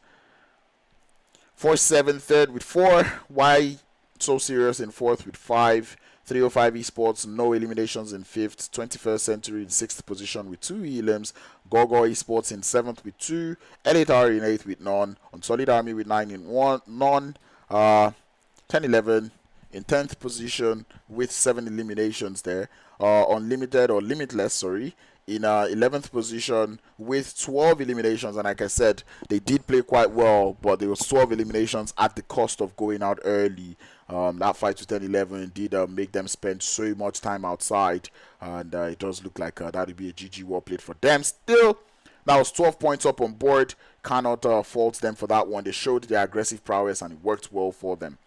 4-7 third with 4. Why so serious in fourth with 5. 305 Esports, no eliminations in 5th. 21st Century in 6th position with 2 elims. Gor Gor Esports in 7th with 2. L8R in 8th with none. Unsullied Army with 9 in 1, none. 10-11 in 10th position with 7 eliminations there. Unlimited or Limitless, sorry, in 11th position with 12 eliminations. And like I said, they did play quite well, but there was 12 eliminations at the cost of going out early. That 5 to 10 11 did make them spend so much time outside, and it does look like that would be a GG well played for them. Still, that was 12 points up on board. Cannot fault them for that one. They showed their aggressive prowess and it worked well for them.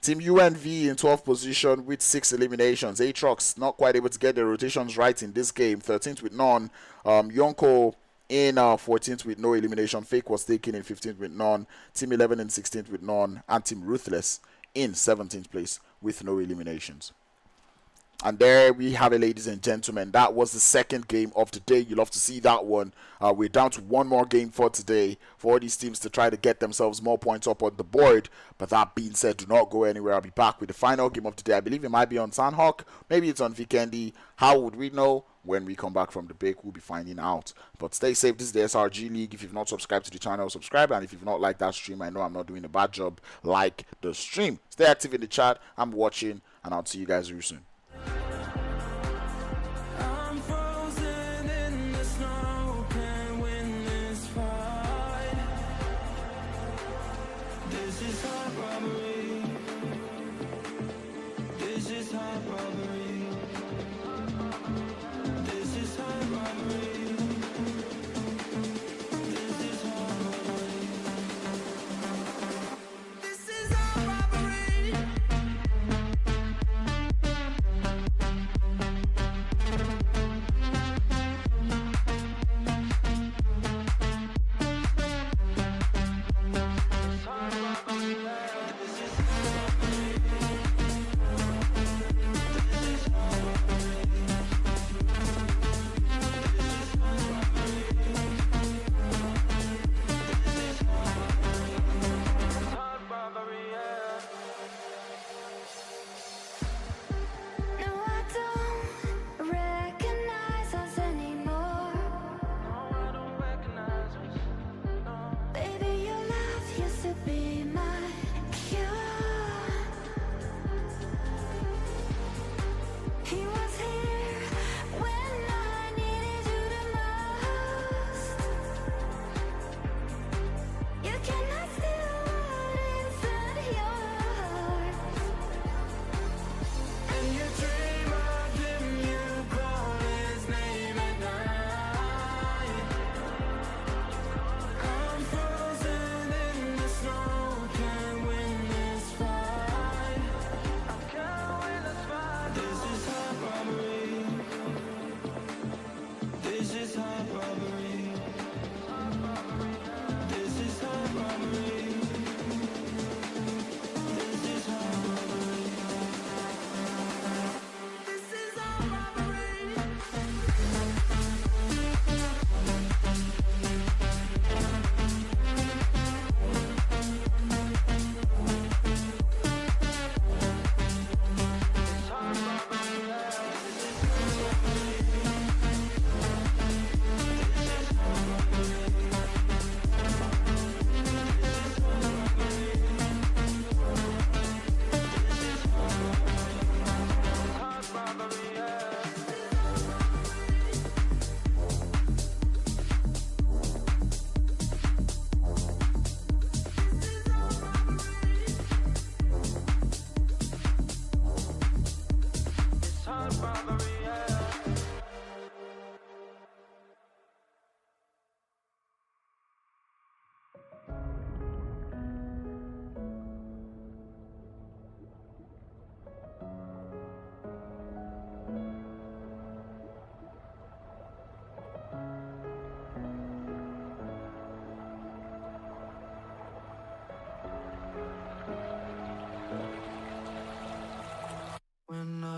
Team uEnvy in 12th position with 6 eliminations. Atrox not quite able to get their rotations right in this game. 13th with none. Yonko in 14th with no elimination. FakeWasTaken in 15th with none. Team 11 in 16th with none. And Team Ruthless in 17th place with no eliminations. And there we have it, ladies and gentlemen. That was the second game of the day. You'll love to see that one. We're down to one more game for today for all these teams to try to get themselves more points up on the board. But that being said, do not go anywhere. I'll be back with the final game of the day. I believe it might be on Sanhok. Maybe it's on Vikendi. How would we know? When we come back from the break, we'll be finding out. But stay safe. This is the SRG League. If you've not subscribed to the channel, subscribe. And if you've not liked that stream, I know I'm not doing a bad job. Like the stream. Stay active in the chat. I'm watching, and I'll see you guys real soon.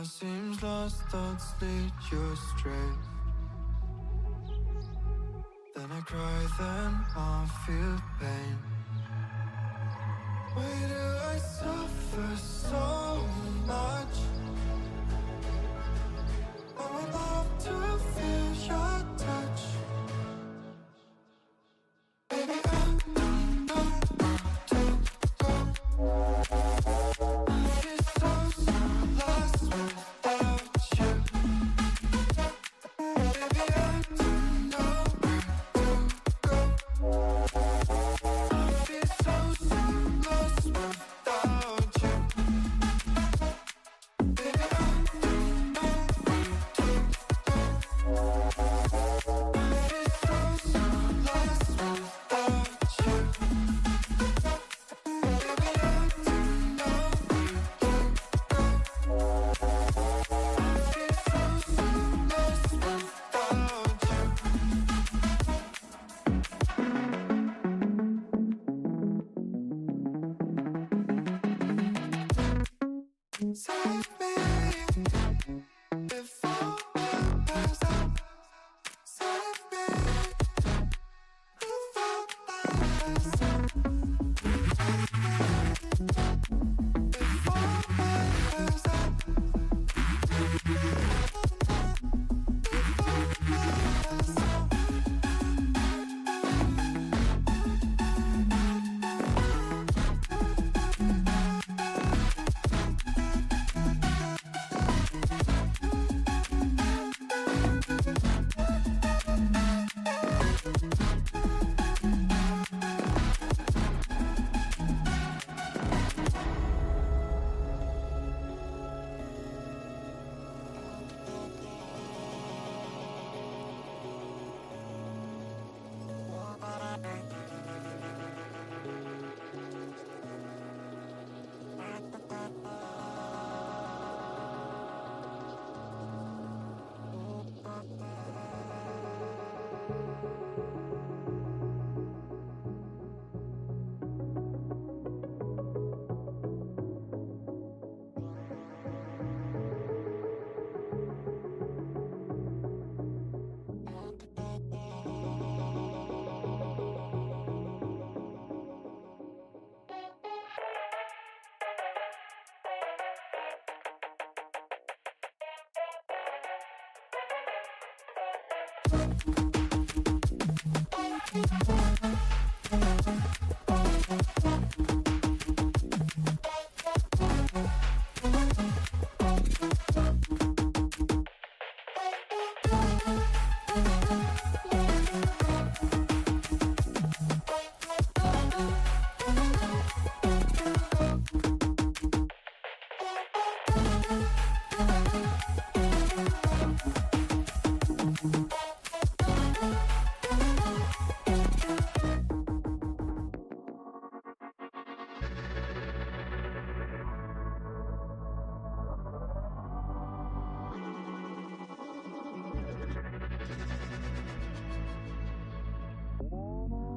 Seems lost, thoughts lead you astray. Then I cry, then I feel pain. Why do I suffer so much? I would love to feel your touch. Baby, I don't know where to go. I feel so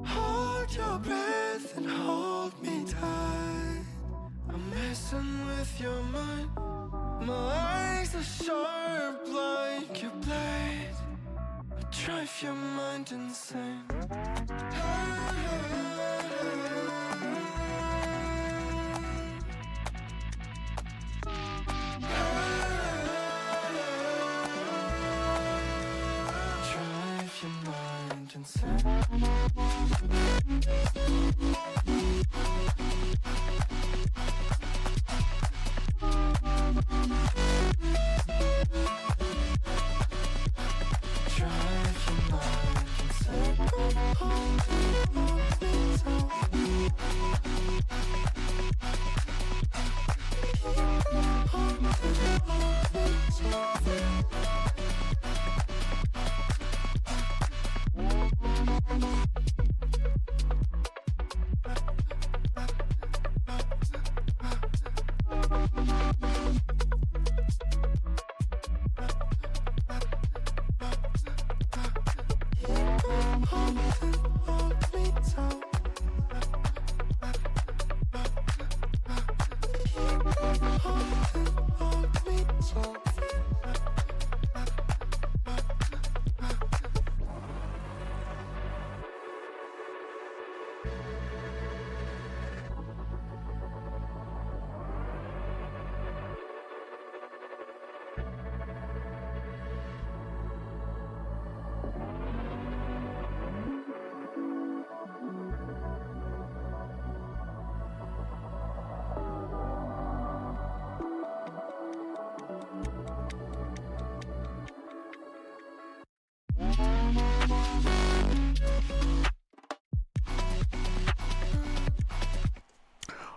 Hold your breath and hold me tight. I'm messing with your mind. My eyes are sharp like your blade. I drive your mind insane. Drive your mind insane.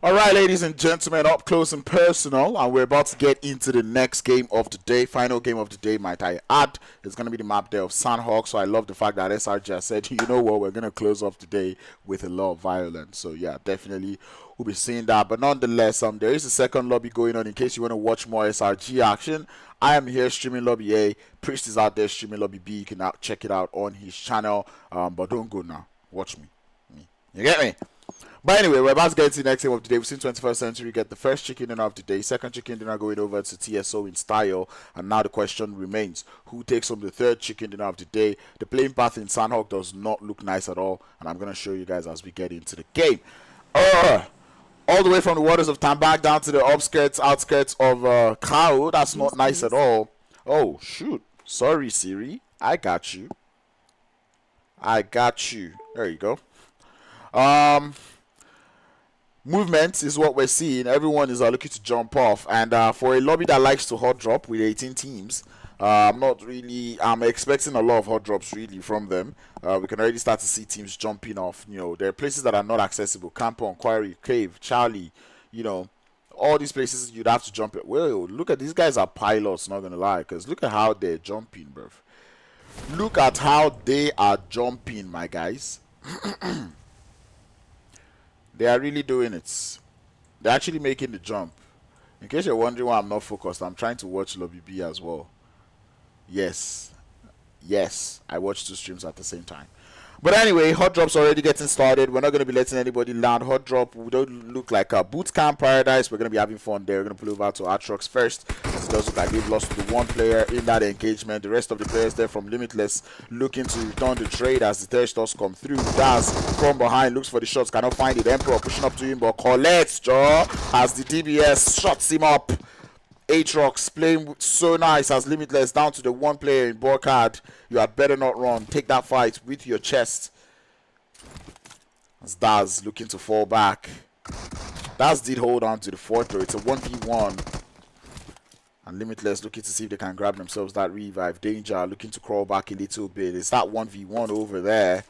All right, ladies and gentlemen, up close and personal, and we're about to get into the next game of the day, final game of the day, might I add. It's going to be the map day of Sanhok, so I love the fact that SRG has said, you know what, we're going to close off today with a lot of violence. So yeah, definitely we'll be seeing that. But nonetheless, there is a second lobby going on in case you want to watch more SRG action. I am here streaming lobby A. Priest is out there streaming lobby B. You can check it out on his channel. But don't go now. Watch me. You get me? But anyway, we're about to get into the next game of the day. We've seen 21st Century get the first chicken dinner of the day, second chicken dinner going over to TSO in style, and now the question remains, who takes home the third chicken dinner of the day? The playing path in Sanhok does not look nice at all, and I'm going to show you guys as we get into the game. All the way from the waters of Tambak down to the outskirts of Kao. That's not nice at all. Oh, shoot. Sorry, Siri. I got you. There you go. Movement is what we're seeing. Everyone is looking to jump off, and for a lobby that likes to hot drop with 18 teams, I'm expecting a lot of hot drops really from them. We can already start to see teams jumping off. You know, there are places that are not accessible: Kampong, Quarry, Cave, Charlie. You know, all these places you'd have to jump at. Well, look at these guys are pilots, not gonna lie, because look at how they're jumping, bruv. Look at how they are jumping, my guys. They are really doing it. They're actually making the jump. In case you're wondering why I'm not focused, I'm trying to watch Lobby B as well. Yes, I watch two streams at the same time. But anyway, hot drop's already getting started. We're not going to be letting anybody land. Hot drop, we don't look like a boot camp paradise. We're going to be having fun there. We're going to pull over to Atrox first. It does look like they've lost to the one player in that engagement. The rest of the players there from Limitless looking to return the trade as the third does come through. Daz from behind looks for the shots, cannot find it. Emperor pushing up to him, but collects jaw as the DBS shuts him up. Atrox playing so nice as Limitless down to the one player in Borkard. You had better not run. Take that fight with your chest. As Daz looking to fall back. Daz did hold on to the fort though. It's a 1v1. And Limitless looking to see if they can grab themselves that revive. Danger looking to crawl back a little bit. It's that 1v1 over there.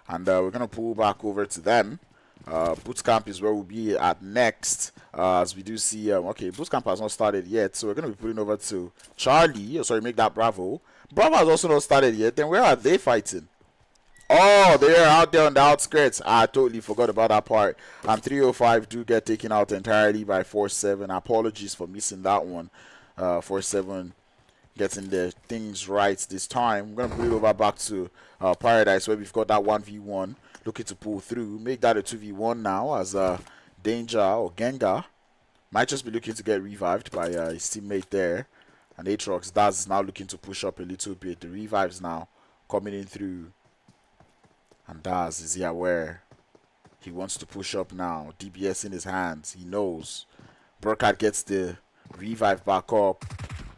And we're going to pull back over to them. Bootcamp is where we'll be at next, as we do see okay, bootcamp has not started yet, so we're going to be putting over to Charlie. Make that Bravo has also not started yet. Then where are they fighting? Oh, they're out there on the outskirts. I totally forgot about that part. And 305 do get taken out entirely by 47. Apologies for missing that one. 47 getting the things right this time. We're going to put it over back to Paradise, where we've got that 1v1 looking to pull through. Make that a 2v1 now, as Danger or Gengar might just be looking to get revived by his teammate there. And Atrox, Daz is now looking to push up a little bit. The revives now coming in through. And Daz, is he aware? He wants to push up now. DBS in his hands. He knows. Burkhardt gets the revive back up.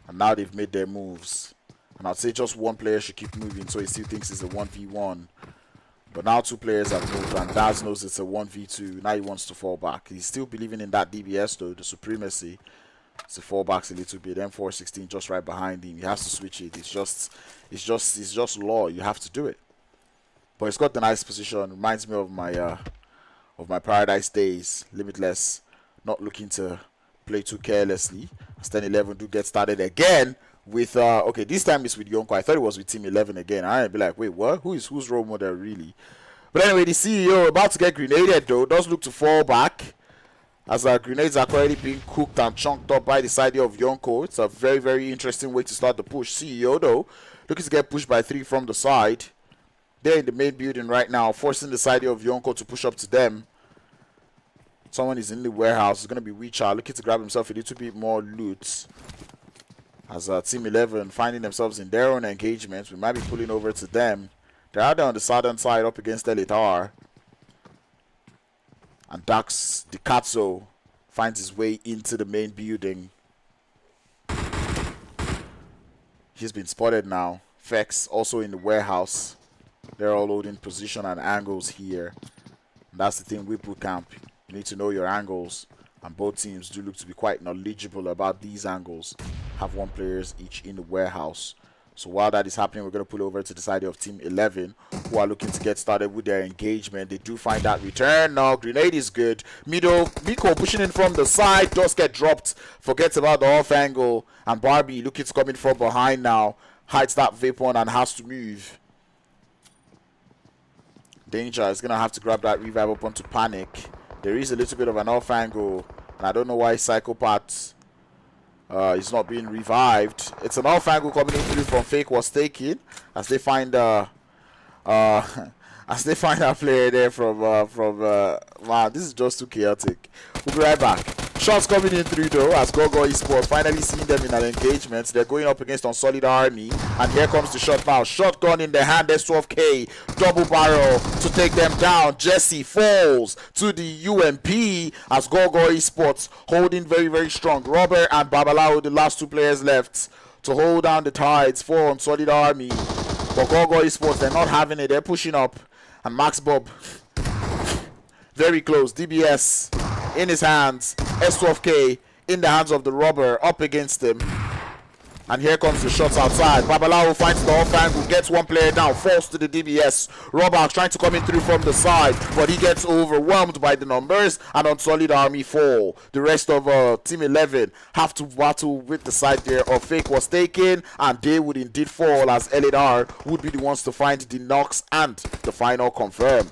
And now they've made their moves. And I'd say just one player should keep moving, so he still thinks it's a 1v1. But now two players have moved, and Daz knows it's a 1v2. Now he wants to fall back. He's still believing in that DBS though, the supremacy. So fall backs a little bit. M416 just right behind him. He has to switch it. It's just law. You have to do it. But it's got the nice position. Reminds me of my Paradise days. Limitless, not looking to play too carelessly. 10-11 do get started again with okay, this time it's with Yonko. I thought it was with Team 11 again. I'd be like, wait, what? Who's role model really? But anyway, the CEO about to get grenaded though, does look to fall back, as grenades are already being cooked and chunked up by the side of Yonko. It's a very, very interesting way to start the push. CEO though looking to get pushed by 3 from the side. They're in the main building right now, forcing the side of Yonko to push up to them. Someone is in the warehouse. It's going to be Wicha looking to grab himself a little bit more loot. As Team 11 finding themselves in their own engagements. We might be pulling over to them. They're out there on the southern side up against L8R. And Dax Dikatso finds his way into the main building. He's been spotted now. Fex also in the warehouse. They're all holding position and angles here. And that's the thing with boot camp. You need to know your angles. And both teams do look to be quite knowledgeable about these angles. Have one players each in the warehouse. So while that is happening, we're going to pull over to the side of Team 11, who are looking to get started with their engagement. They do find that return. Now, grenade is good. Miko pushing in from the side, does get dropped. Forgets about the off angle. And Barbie looking to come in from behind now. Hides that vape on and has to move. Danger is going to have to grab that revive up onto Panic. There is a little bit of an off angle. And I don't know why Psychopath is not being revived. It's an off angle coming in through from FakeWasTaken as they find as they find our player there from wow, this is just too chaotic. We'll be right back. Shots coming in through though as Gor Gor Esports finally seeing them in an engagement. They're going up against Unsullied Army, and here comes the shot now. Shotgun in the hand, S12K, double barrel to take them down. Jesse falls to the UMP as Gor Gor Esports holding very, very strong. Robert and Babalao, the last two players left to hold down the tides for Unsullied Army. But Gor Gor Esports, they're not having it. They're pushing up, and Max Bob very close. DBS in his hands, S12K in the hands of the robber up against him. And here comes the shots outside. Babalao finds the off angle, gets one player down, falls to the DBS. Robak trying to come in through from the side, but he gets overwhelmed by the numbers, and Unsullied Army fall. The rest of Team 11 have to battle with the side there of FakeWasTaken, and they would indeed fall as L8R would be the ones to find the knocks and the final confirm.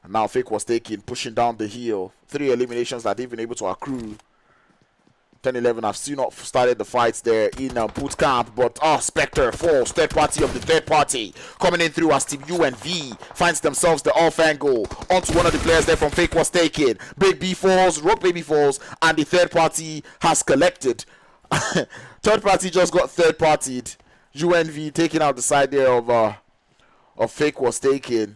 And now FakeWasTaken pushing down the hill. 3 eliminations that they've been able to accrue. 10-11 have still not started the fights there in boot camp, but Spectre falls. Third party of the third party coming in through as Team uEnvy finds themselves the off angle onto one of the players there from FakeWasTaken. Big B falls, Rope Baby falls, and the third party has collected. Third party just got third partied. uEnvy taking out the side there of FakeWasTaken,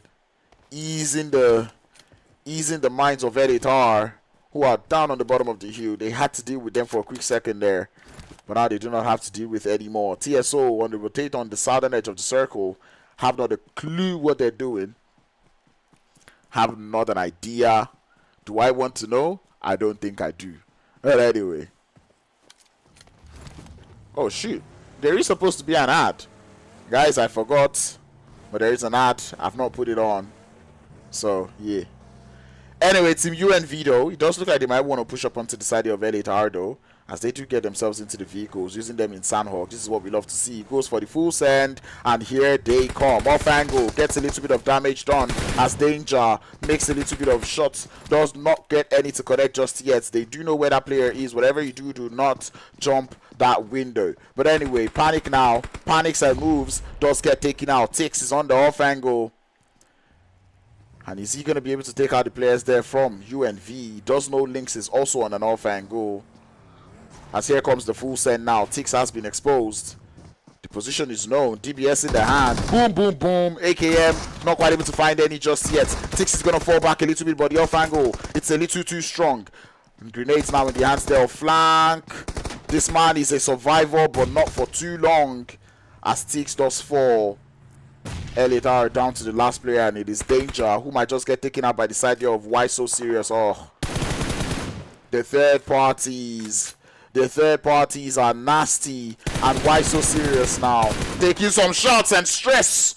easing the minds of L8R, who are down on the bottom of the hill. They had to deal with them for a quick second there, but now they do not have to deal with anymore. TSO on the rotate on the southern edge of the circle have not a clue what they're doing, have not an idea. Do I want to know? I don't think I do. But anyway, oh shoot, there is supposed to be an ad, guys. I forgot, but there is an ad. I've not put it on, so yeah. Anyway, Team uEnvy though, it does look like they might want to push up onto the side of L8R though, as they do get themselves into the vehicles, using them in Sanhok. This is what we love to see. Goes for the full send, and here they come. Off angle, gets a little bit of damage done as Danger makes a little bit of shots, does not get any to connect just yet. They do know where that player is. Whatever you do, do not jump that window. But anyway, Panic now, panics and moves, does get taken out. Tix is on the off angle. And is he going to be able to take out the players there from uEnvy? Does know Lynx is also on an off angle. As here comes the full send now. Tix has been exposed. The position is known. DBS in the hand. Boom, boom, boom. AKM not quite able to find any just yet. Tix is going to fall back a little bit, but the off angle, it's a little too strong. And grenades now in the hands there of Flank. This man is a survivor, but not for too long, as Tix does fall. L8R down to the last player, and it is Danger, who might just get taken out by the side there of Why So Serious. Oh, the third parties are nasty, and Why So Serious now taking some shots and stress.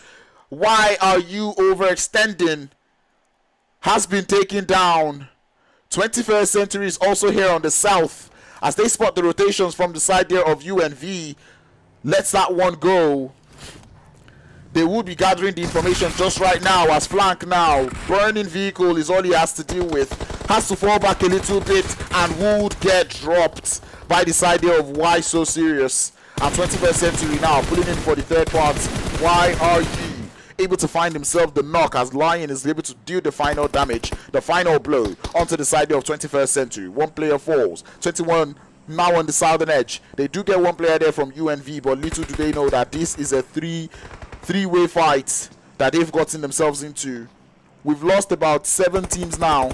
Why are you overextending? Has been taken down. 21st Century is also here on the south as they spot the rotations from the side there of uEnvy. Lets that one go. They would be gathering the information just right now as Flank now. Burning vehicle is all he has to deal with. Has to fall back a little bit and would get dropped by the side there of Why So Serious. And 21st Century now pulling in for the third part. Why are you able to find himself the knock as Lion is able to deal the final damage, the final blow onto the side there of 21st Century. One player falls. 21 now on the southern edge. They do get one player there from uEnvy, but little do they know that this is a three-way fight that they've gotten themselves into. We've lost about 7 teams now,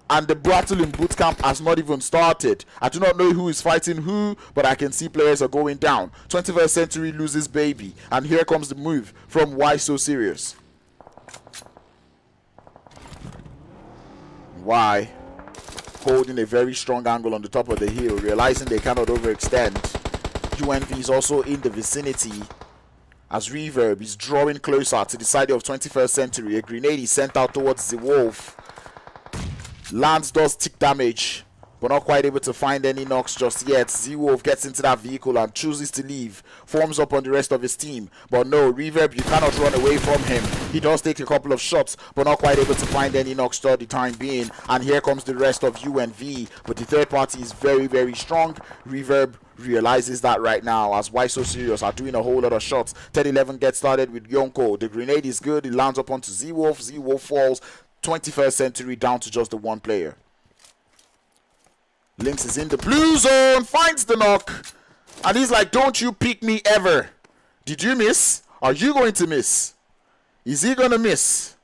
and the battle in bootcamp has not even started. I do not know who is fighting who, but I can see players are going down. 21st Century loses baby, and here comes the move from Why So Serious. Why holding a very strong angle on the top of the hill, realizing they cannot overextend. uEnvy is also in the vicinity as Reverb is drawing closer to the side of 21st Century. A grenade is sent out towards the Wolf. Lance does tick damage, but not quite able to find any knocks just yet. Z-Wolf gets into that vehicle and chooses to leave. Forms up on the rest of his team. But no, Reverb, you cannot run away from him. He does take a couple of shots, but not quite able to find any knocks for the time being. And here comes the rest of uEnvy. But the third party is very, very strong. Reverb realizes that right now as Why So Serious are doing a whole lot of shots. 10-11 gets started with Yonko. The grenade is good. It lands up onto Z-Wolf. Z-Wolf falls. 21st Century down to just the one player. Lynx is in the blue zone, finds the knock, and he's like, don't you pick me ever. Did you miss? Are you going to miss? Is he going to miss?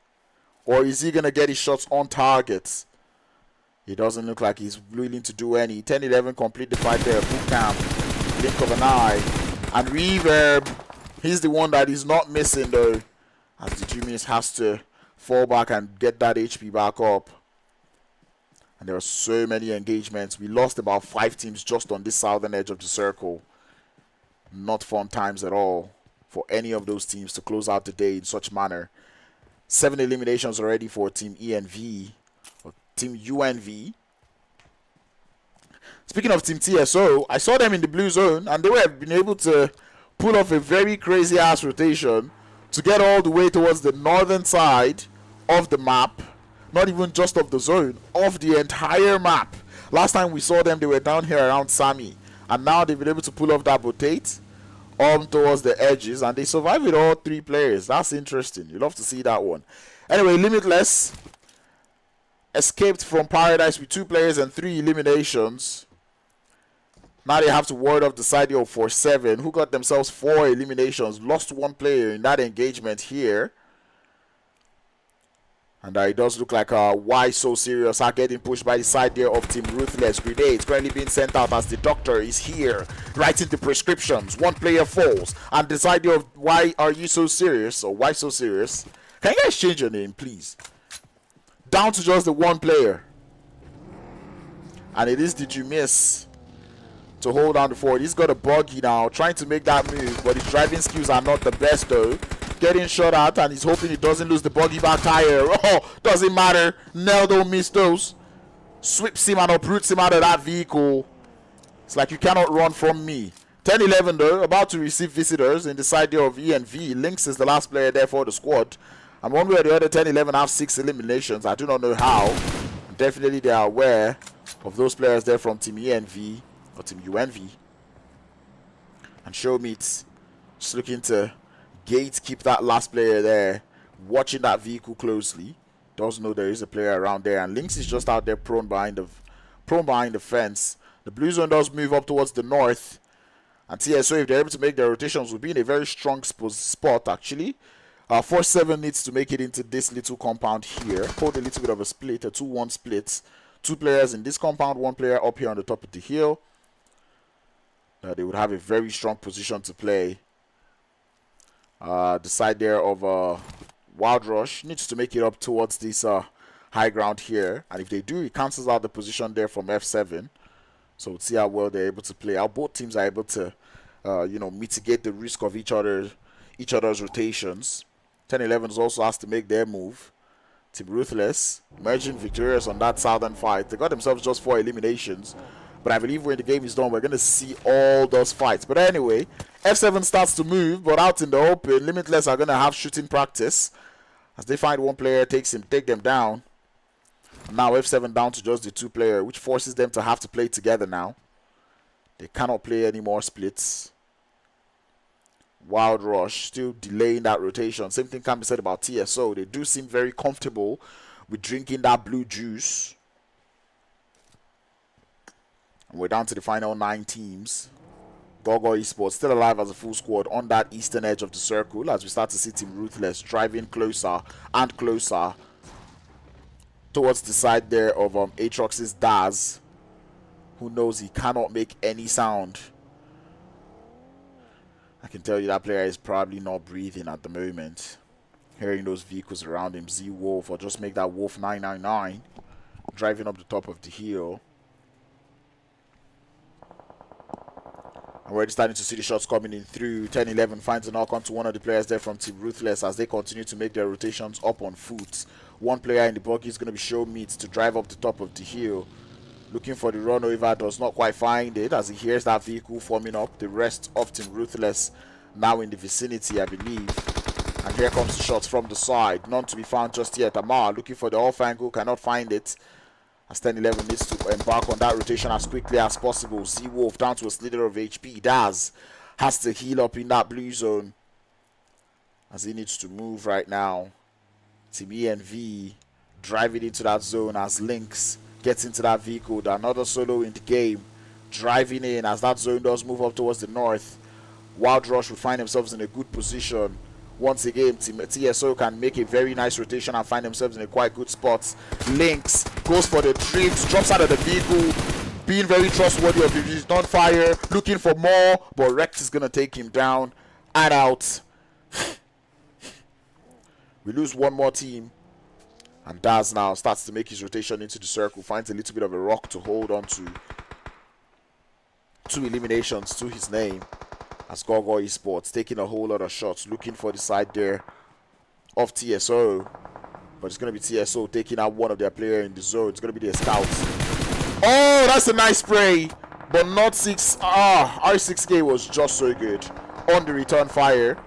Or is he going to get his shots on target? It doesn't look like he's willing to do any. 10-11 complete the fight there. Boot camp, blink of an eye. And Reverb, he's the one that is not missing though, as the G-Miss has to fall back and get that HP back up. And there are so many engagements. We lost about 5 teams just on this southern edge of the circle. Not fun times at all for any of those teams to close out the day in such manner. 7 eliminations already for Team ENV, or Team uEnvy. Speaking of Team TSO, I saw them in the blue zone and they have been able to pull off a very crazy ass rotation to get all the way towards the northern side of the map. Not even just of the zone, of the entire map. Last time we saw them, they were down here around Sami. And now they've been able to pull off that rotate towards the edges. And they survived with all 3 players. That's interesting. You love to see that one. Anyway, Limitless escaped from Paradise with 2 players and 3 eliminations. Now they have to ward off the side of 4-7, who got themselves 4 eliminations. Lost 1 player in that engagement here. And it does look like Why So Serious are getting pushed by the side there of Team Ruthless. Grenades currently being sent out as the doctor is here writing the prescriptions. 1 player falls. And the side there of Why Are You So Serious, or Why So Serious. Can you guys change your name, please? Down to just the 1 player. And it is Did You Miss to hold down the forward. He's got a buggy now, trying to make that move, but his driving skills are not the best though. Getting shot at, and he's hoping he doesn't lose the buggy back tire. Oh, doesn't matter. Neldo missed those. Sweeps him and uproots him out of that vehicle. It's like you cannot run from me. 10-11 though, about to receive visitors in the side there of ENV. Lynx is the last player there for the squad. And one way or the other, 10-11 have 6 eliminations. I do not know how. Definitely they are aware of those players there from Team ENV or Team uEnvy. And Showmeat just looking to keep that last player there, watching that vehicle closely. Does know there is a player around there, and Lynx is just out there prone behind the fence. The blue zone does move up towards the north, and TSO, if they're able to make their rotations, will be in a very strong spot actually. 4-7 needs to make it into this little compound here. Hold a little bit of a split, a 2-1 split. 2 players in this compound, 1 player up here on the top of the hill. They would have a very strong position to play. The side there of Wild Rush needs to make it up towards this high ground here, and if they do, it cancels out the position there from F7. So we'll see how well they're able to play. How both teams are able to mitigate the risk of each other's rotations. 10-11 also has to make their move. Team Ruthless emerging victorious on that southern fight. They got themselves just 4 eliminations, but I believe when the game is done, we're going to see all those fights. But anyway, F7 starts to move, but out in the open, Limitless are going to have shooting practice. As they find 1 player, take them down. And now F7 down to just the 2 player, which forces them to have to play together now. They cannot play any more splits. Wild Rush still delaying that rotation. Same thing can be said about TSO. They do seem very comfortable with drinking that blue juice. We're down to the final 9 teams. Gor Gor Esports still alive as a full squad on that eastern edge of the circle as we start to see Team Ruthless driving closer and closer towards the side there of Atrox's Daz, who knows he cannot make any sound. I can tell you that player is probably not breathing at the moment. Hearing those vehicles around him. Z-Wolf, or just make that Wolf 999 driving up the top of the hill. already starting to see the shots coming in through. 10-11 finds a knock onto one of the players there from Team Ruthless as they continue to make their rotations up on foot. One player in the buggy is going to be show meat to drive up the top of the hill. Looking for the run over, does not quite find it as he hears that vehicle forming up. The rest of Team Ruthless now in the vicinity, I believe. And here comes the shots from the side. None to be found just yet. Amar looking for the off angle, cannot find it. As 10-11 needs to embark on that rotation as quickly as possible. Z-Wolf down to a slither of HP. Daz has to heal up in that blue zone as he needs to move right now. Team uEnvy driving into that zone as Lynx gets into that vehicle. Another solo in the game. Driving in as that zone does move up towards the north. Wild Rush would find themselves in a good position. Once again, Team TSO can make a very nice rotation and find themselves in a quite good spot. Lynx goes for the drift, drops out of the vehicle, being very trustworthy of his non-fire, looking for more, but Rex is going to take him down and out. We lose one more team, and Daz now starts to make his rotation into the circle, finds a little bit of a rock to hold on to. 2 eliminations to his name. As Gor Gor Esports taking a whole lot of shots, looking for the side there of TSO. But it's going to be TSO taking out one of their players in the zone. It's going to be their scouts. Oh, that's a nice spray. But not 6. R6K was just so good on the return fire.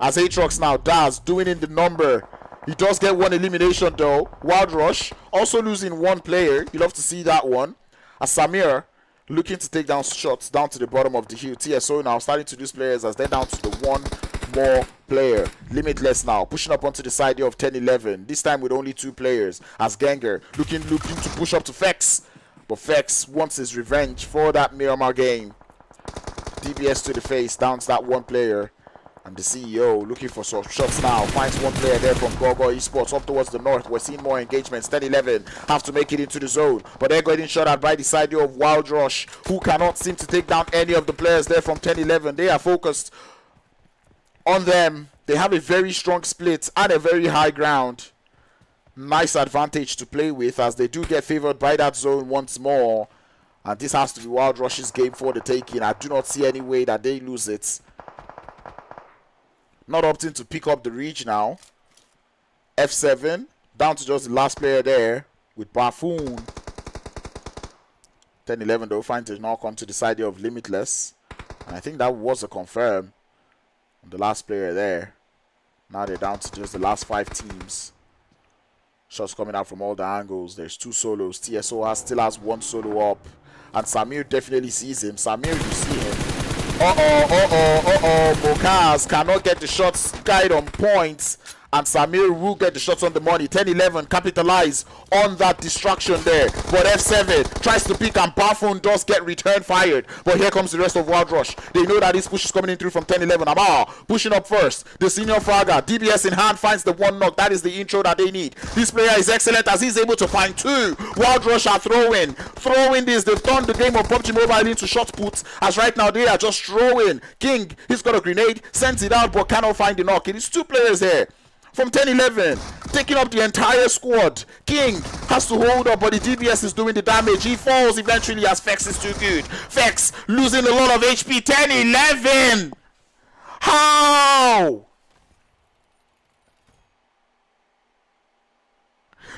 As Atrox now does, doing in the number. He does get one elimination though. Wild Rush also losing one player. You love to see that one. As Samir looking to take down shots down to the bottom of the hill. TSO now starting to lose players as they're down to the one more player. Limitless now pushing up onto the side of 10-11. This time with only 2 players. As Ganger looking to push up to Fex. But Fex wants his revenge for that Miramar game. DBS to the face, downs that one player. And the CEO looking for some shots now. Finds one player there from Gor Gor Esports up towards the north. We're seeing more engagements. 10-11 have to make it into the zone. But they're getting shot at by the side of Wild Rush, who cannot seem to take down any of the players there from 10-11. They are focused on them. They have a very strong split and a very high ground. Nice advantage to play with as they do get favored by that zone once more. And this has to be Wild Rush's game for the taking. I do not see any way that they lose it. Not opting to pick up the reach now. F7 down to just the last player there with Buffoon. 10-11 though finds a knock onto the side of Limitless. And I think that was a confirm on the last player there. Now they're down to just the last 5 teams. Shots coming out from all the angles. There's 2 solos. TSO still has 1 solo up. And Samir definitely sees him. Samir, you see him. Mokaz cannot get the shots guide on points. And Samir will get the shots on the money. 10-11 capitalize on that distraction there. But F7 tries to pick and Barphone does get return fired. But here comes the rest of Wild Rush. They know that this push is coming in through from 10-11. Amar pushing up first. The senior fragger. DBS in hand finds the 1 knock. That is the intro that they need. This player is excellent as he's able to find 2. Wild Rush are throwing. Throwing this. They've turned the game of PUBG Mobile into shot puts. As right now they are just throwing. King, he's got a grenade. Sends it out but cannot find the knock. It is 2 players here. From 10-11, taking up the entire squad. King has to hold up, but the DBS is doing the damage. He falls eventually as Fex is too good. Fex losing a lot of HP. 10-11! How?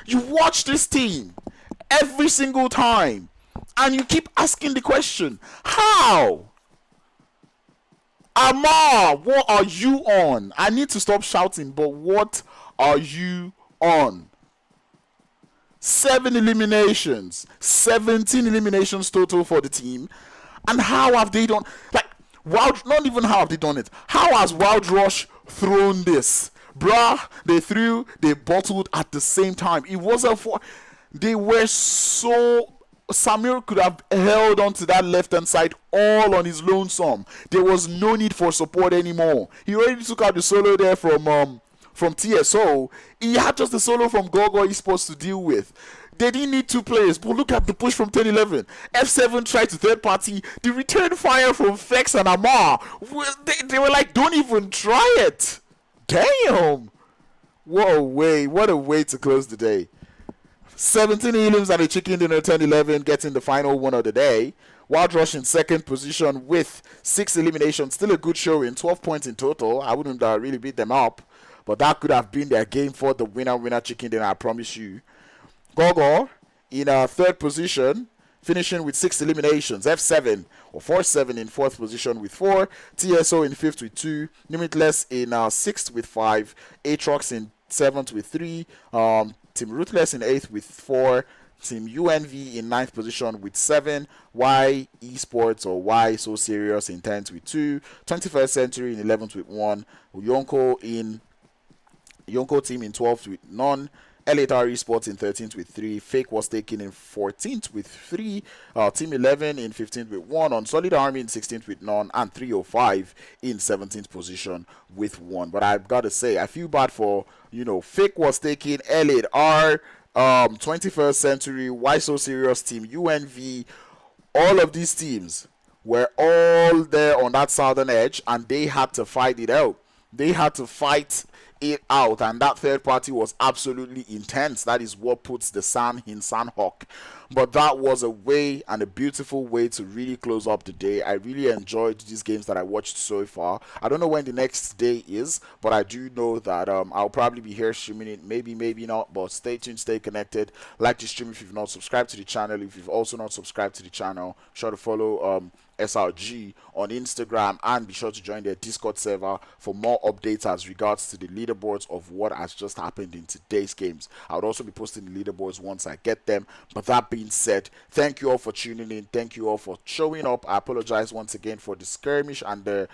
You watch this team every single time, and you keep asking the question, how? Amar, what are you on? I need to stop shouting, but what are you on? 7 eliminations, 17 eliminations total for the team. And how have they done? Like, not even how have they done it. How has Wild Rush thrown this? Bruh, they bottled at the same time. It wasn't for. They were so. Samir could have held on to that left-hand side all on his lonesome. There was no need for support anymore. He already took out the solo there from TSO. He had just the solo from Gor Gor Esports to deal with. They didn't need 2 players, but look at the push from 10-11. F7 tried to third party. The return fire from Fex and Amar. They were like, don't even try it. Damn. What a way to close the day. 17 elims and a chicken dinner. 10-11 getting the final one of the day. Wild Rush in second position with 6 eliminations. Still a good showing, 12 points in total. I wouldn't really beat them up, but that could have been their game for the winner chicken dinner, I promise you. Gor Gor in third position, finishing with 6 eliminations. F7 or 4-7 in fourth position with 4. TSO in fifth with 2. Limitless in sixth with 5. Atrox in seventh with 3. Team Ruthless in eighth with 4. Team uEnvy in ninth position with 7. Y Esports or Y So Serious in 10th with 2. 21st Century in 11th with 1. Yonko team in 12th with none. L8R Esports in 13th with 3. FakeWasTaken in 14th with 3. Team 11 in 15th with 1. Unsullied Army in 16th with none. And 305 in 17th position with 1. But I've got to say, I feel bad for, FakeWasTaken, L8R, 21st Century, Why So Serious team, uEnvy. All of these teams were all there on that southern edge, and they had to fight it out. They had to fight it out, and that third party was absolutely intense. That is what puts the sun in Sanhok. But that was a way and a beautiful way to really close up the day. I really enjoyed these games that I watched so far. I don't know when the next day is, but I do know that I'll probably be here streaming it. Maybe not, but stay tuned, stay connected. Like the stream if you've not subscribed to the channel. If you've also not subscribed to the channel, be sure to follow SRG on Instagram, and be sure to join their Discord server for more updates as regards to the leaderboards of what has just happened in today's games. I would also be posting the leaderboards once I get them. But that being said, thank you all for tuning in. Thank you all for showing up. I apologize once again for the skirmish and the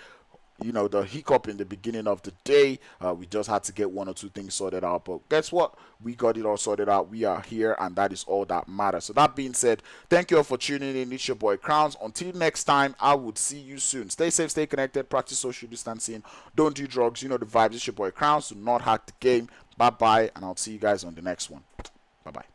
hiccup in the beginning of the day. We just had to get one or two things sorted out, but guess what? We got it all sorted out. We are here, and that is all that matters. So that being said, thank you all for tuning in. It's your boy Crowns. Until next time, I would see you soon. Stay safe, stay connected, practice social distancing, don't do drugs. You know the vibes. It's your boy Crowns. Do not hack the game. Bye bye, and I'll see you guys on the next one. Bye bye.